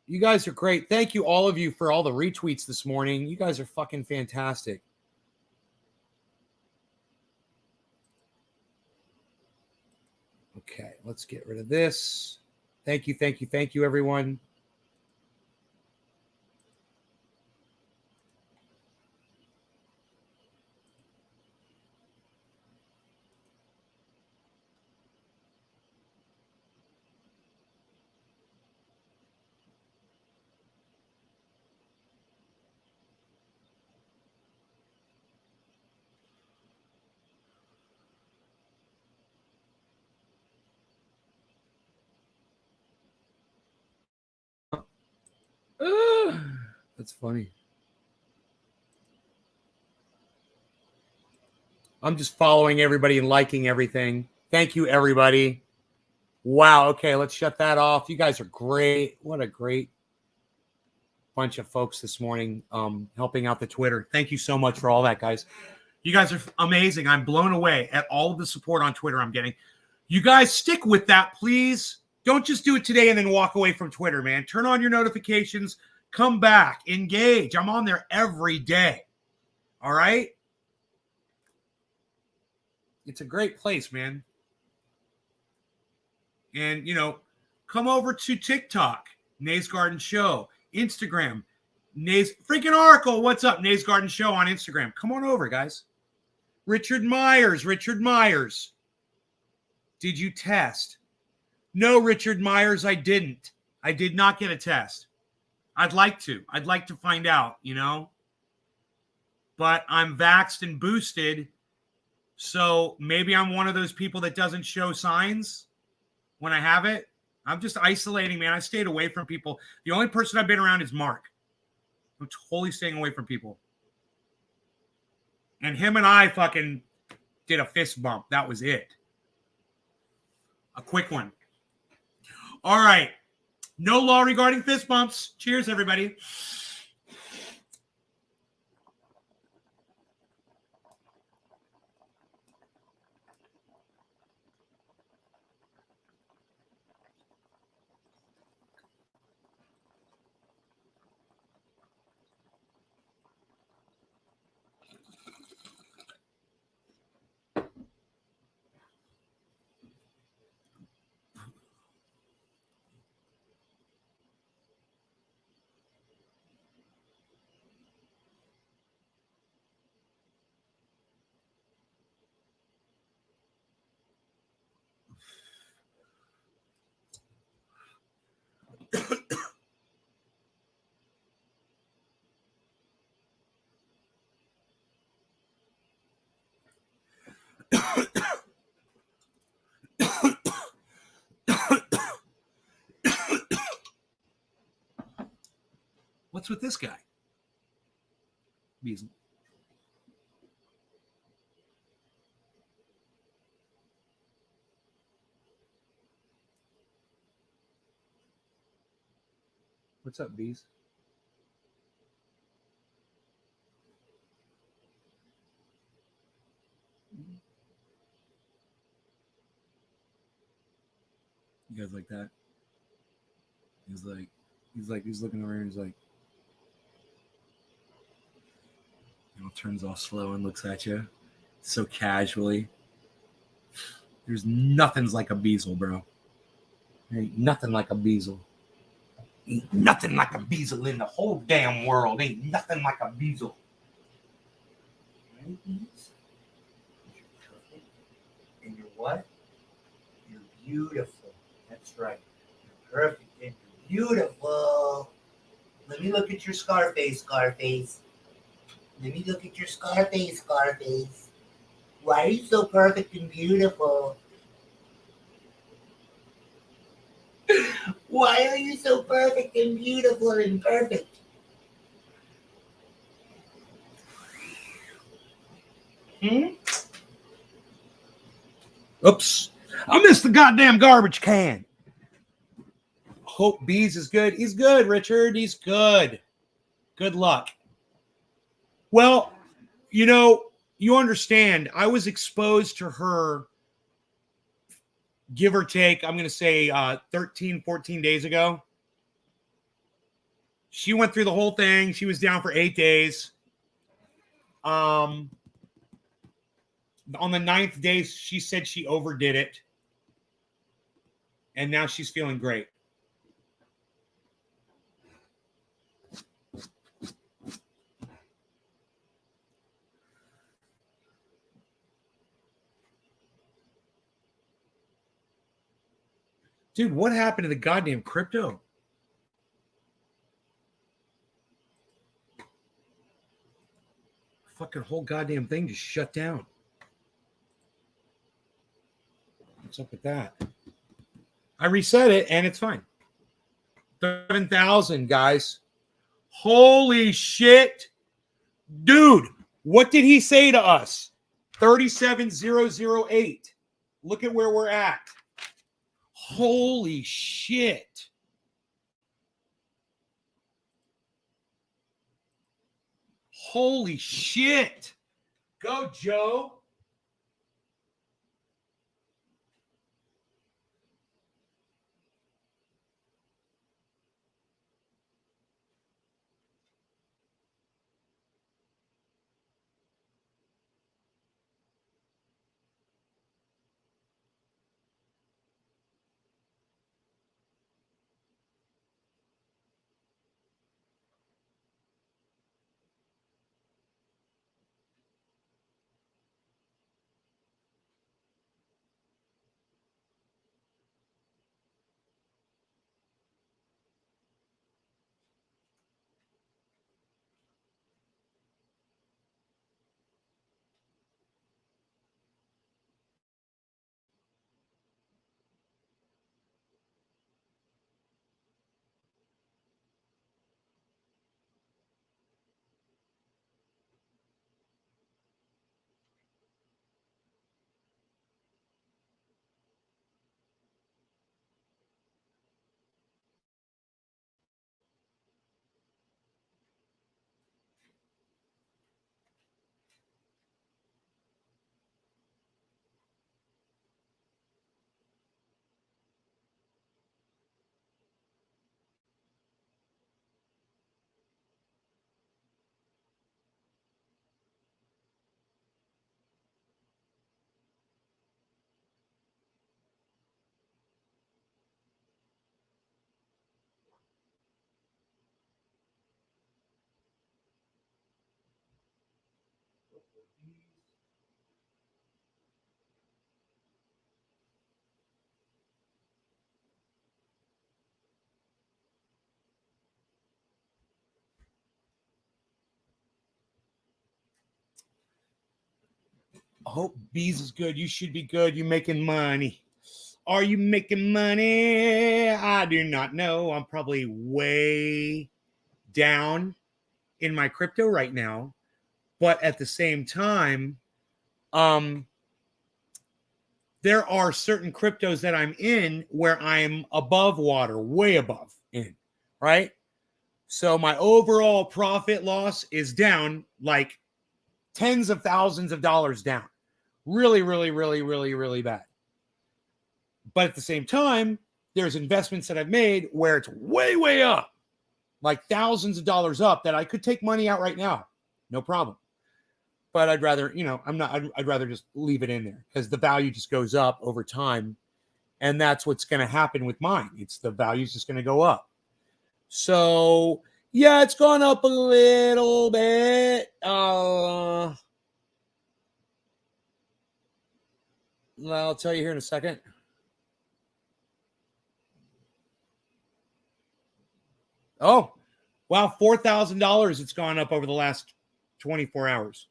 You guys are great. Thank you, all of you, for all the retweets this morning. You guys are fucking fantastic. Okay, let's get rid of this. Thank you, everyone. That's funny. I'm just following everybody and liking everything. Thank you, everybody. Wow. Okay, let's shut that off. You guys are great. What a great bunch of folks this morning helping out the Twitter. Thank you so much for all that, guys. You guys are amazing. I'm blown away at all of the support on Twitter I'm getting. You guys stick with that, please. Don't just do it today and then walk away from Twitter, man. Turn on your notifications. Come back. Engage. I'm on there every day. All right? It's a great place, man. And, come over to TikTok, Nays Garden Show, Instagram, Nays freaking Oracle. What's up, Nays Garden Show on Instagram? Come on over, guys. Richard Myers. Did you test? No, Richard Myers, I didn't. I did not get a test. I'd like to find out, But I'm vaxxed and boosted. So maybe I'm one of those people that doesn't show signs when I have it. I'm just isolating, man. I stayed away from people. The only person I've been around is Mark. I'm totally staying away from people. And him and I fucking did a fist bump. That was it. A quick one. All right. No law regarding fist bumps. Cheers, everybody. What's with this guy? Beasley. What's up, Bees? You guys like that? He's looking over and he's like, turns off slow and looks at you so casually. There's nothing's like a Beazle, bro. Ain't nothing like a Beazle. Ain't nothing like a Beazle in the whole damn world. Ain't nothing like a Beazle. Right, Beaz? You're perfect. And you're what? You're beautiful. That's right. You're perfect and you're beautiful. Let me look at your Scarface. Let me look at your Scarface. Why are you so perfect and beautiful? Why are you so perfect and beautiful and perfect? Oops. I missed the goddamn garbage can. Hope Bees is good. He's good, Richard. He's good. Good luck. Well, you understand, I was exposed to her, give or take, I'm going to say 13, 14 days ago. She went through the whole thing. She was down for 8 days. On the 9th day, she said she overdid it. And now she's feeling great. Dude, what happened to the goddamn crypto? Fucking whole goddamn thing just shut down. What's up with that? I reset it and it's fine. 7,000, guys. Holy shit. Dude, what did he say to us? 37,008. Look at where we're at. Holy shit. Holy shit. Go, Joe. I hope Bees is good. You should be good. You making money. Are you making money? I do not know. I'm probably way down in my crypto right now. But at the same time, there are certain cryptos that I'm in where I'm above water, way above in, right? So my overall profit loss is down like tens of thousands of dollars down. Really, really, really, really, really bad. But at the same time, there's investments that I've made where it's way, way up, like thousands of dollars up that I could take money out right now. No problem. But I'd rather, I'd rather just leave it in there because the value just goes up over time. And that's what's going to happen with mine. It's the value's just going to go up. So, yeah, it's gone up a little bit. I'll tell you here in a second. Oh, wow, $4,000 it's gone up over the last 24 hours.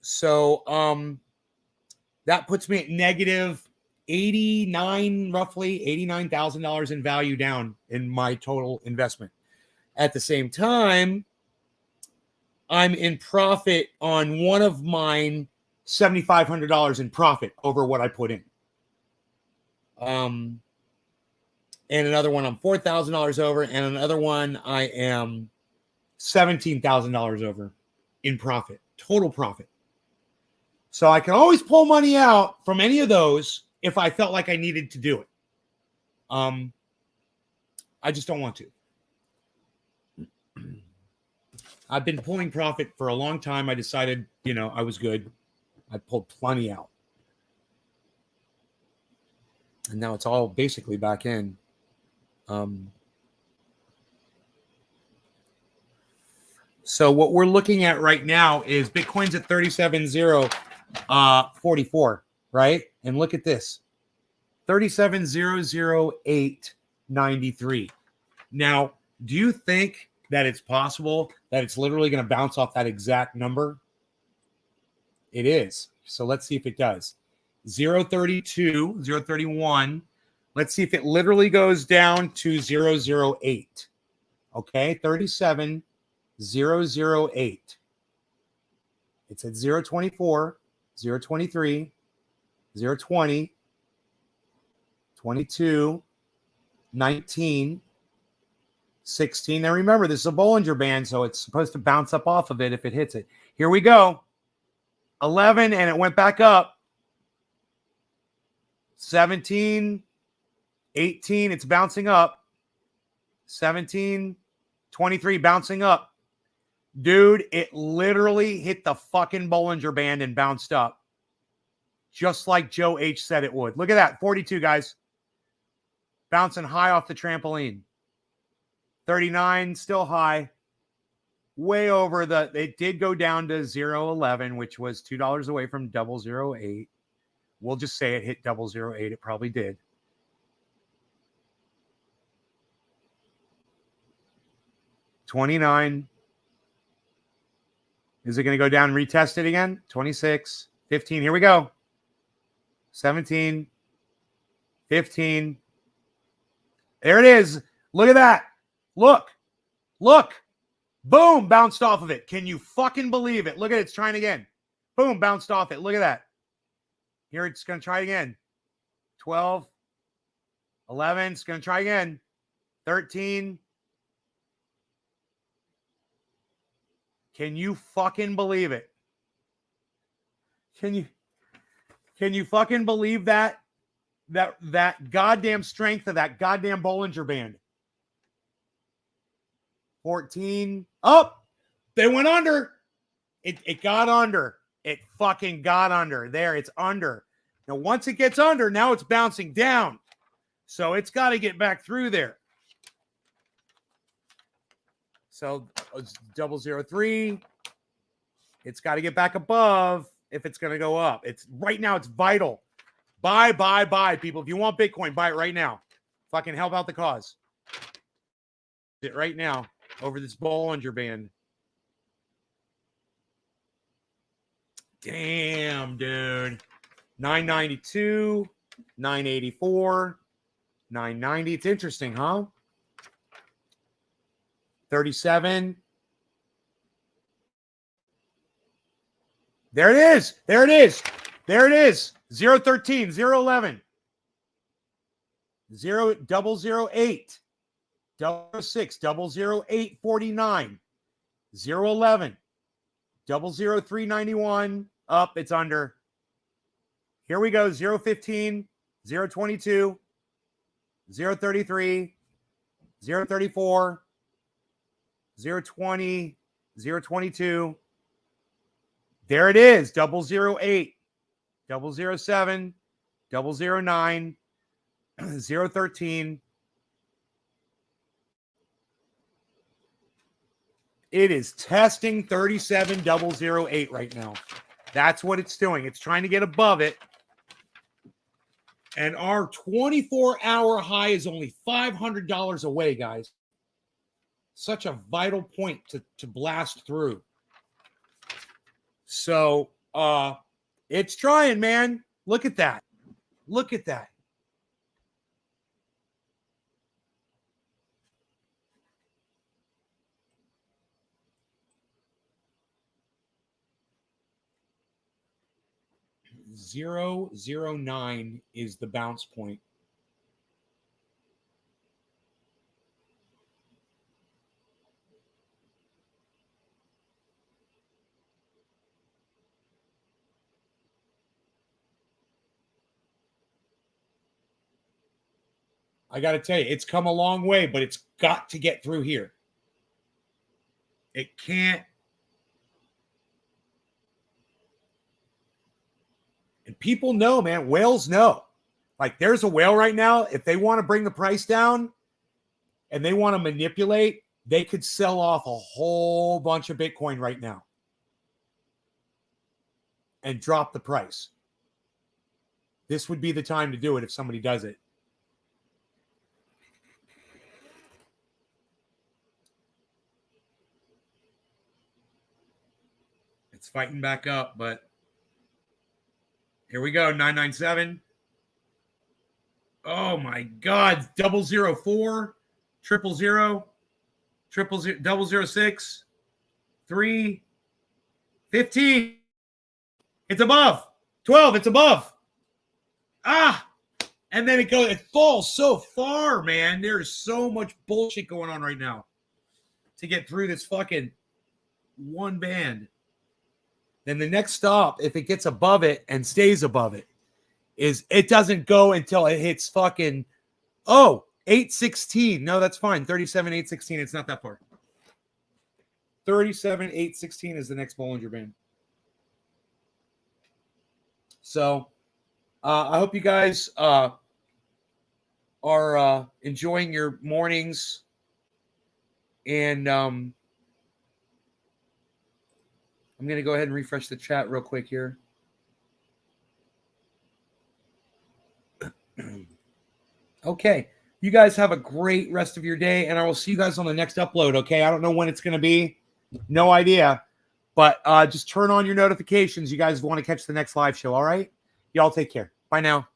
So that puts me at negative roughly $89,000 in value down in my total investment. At the same time, I'm in profit on one of mine, $7,500 in profit over what I put in. And another one I'm $4,000 over, and another one I am $17,000 over in profit, total profit. So I can always pull money out from any of those if I felt like I needed to do it. I just don't want to. I've been pulling profit for a long time. I decided, I was good. I pulled plenty out. And now it's all basically back in. So what we're looking at right now is Bitcoin's at 37,044, right? And look at this, 37,008.93. Now, do you think that it's possible that it's literally going to bounce off that exact number? It is. So let's see if it does. 0.32, 0.31. Let's see if it literally goes down to 0.08. Okay, 37,008. It's at 0.24, 0.23, 0.20, 22, 19, 16. Now remember, this is a Bollinger Band, so it's supposed to bounce up off of it if it hits it. Here we go. 11, and it went back up. 17, 18, it's bouncing up. 17, 23, bouncing up. Dude, it literally hit the fucking Bollinger Band and bounced up. Just like Joe H said it would. Look at that, 42, guys. Bouncing high off the trampoline. 39, still high. Way over it did go down to 0.11, which was $2 away from 0.008. We'll just say it hit 0.008. It probably did. $29. Is it going to go down and retest it again? 26, 15. Here we go. 17, 15. There it is. Look at that. Look. Boom, bounced off of it. Can you fucking believe it? Look at it. It's trying again. Boom, bounced off it. Look at that. Here it's going to try again. 12, 11. It's going to try again. 13. Can you fucking believe it? Can you fucking believe that goddamn strength of that goddamn Bollinger Band? 14. Oh, they went under. It got under. It fucking got under. There, it's under. Now, once it gets under, now it's bouncing down. So it's got to get back through there. So it's 0.003. It's got to get back above if it's going to go up. It's right now. It's vital. Buy, people. If you want Bitcoin, buy it right now. Fucking help out the cause. It right now over this Bollinger Band. Damn, dude. 992, 984, 990. It's interesting, huh? 37. There it is. There it is. There it is. 013, 011, 0008, 006, 00849, 011, 00391. Up, it's under. Here we go. 015, 022, 033, 034, 020, 022. There it is. 008, 007, 009, 013. It is testing 37008 right now. That's what it's doing. It's trying to get above it. And our 24-hour high is only $500 away, guys. Such a vital point to blast through. So, it's trying, man. Look at that. Look at that. $0.009 is the bounce point. I got to tell you, it's come a long way, but it's got to get through here. It can't. And people know, man, whales know. Like there's a whale right now. If they want to bring the price down and they want to manipulate, they could sell off a whole bunch of Bitcoin right now and drop the price. This would be the time to do it if somebody does it. It's fighting back up, but here we go. 997. Oh my God. 004, 000, 006, 3, 15. It's above. 12. It's above. And then it falls so far, man. There's so much bullshit going on right now to get through this fucking one band. Then the next stop, if it gets above it and stays above it, is it doesn't go until it hits fucking 816. No, that's fine. 37,816. It's not that far. 37,816 is the next Bollinger Band. So I hope you guys are enjoying your mornings. And I'm going to go ahead and refresh the chat real quick here. Okay. You guys have a great rest of your day, and I will see you guys on the next upload, okay? I don't know when it's going to be. No idea. But just turn on your notifications. You guys want to catch the next live show, all right? Y'all take care. Bye now.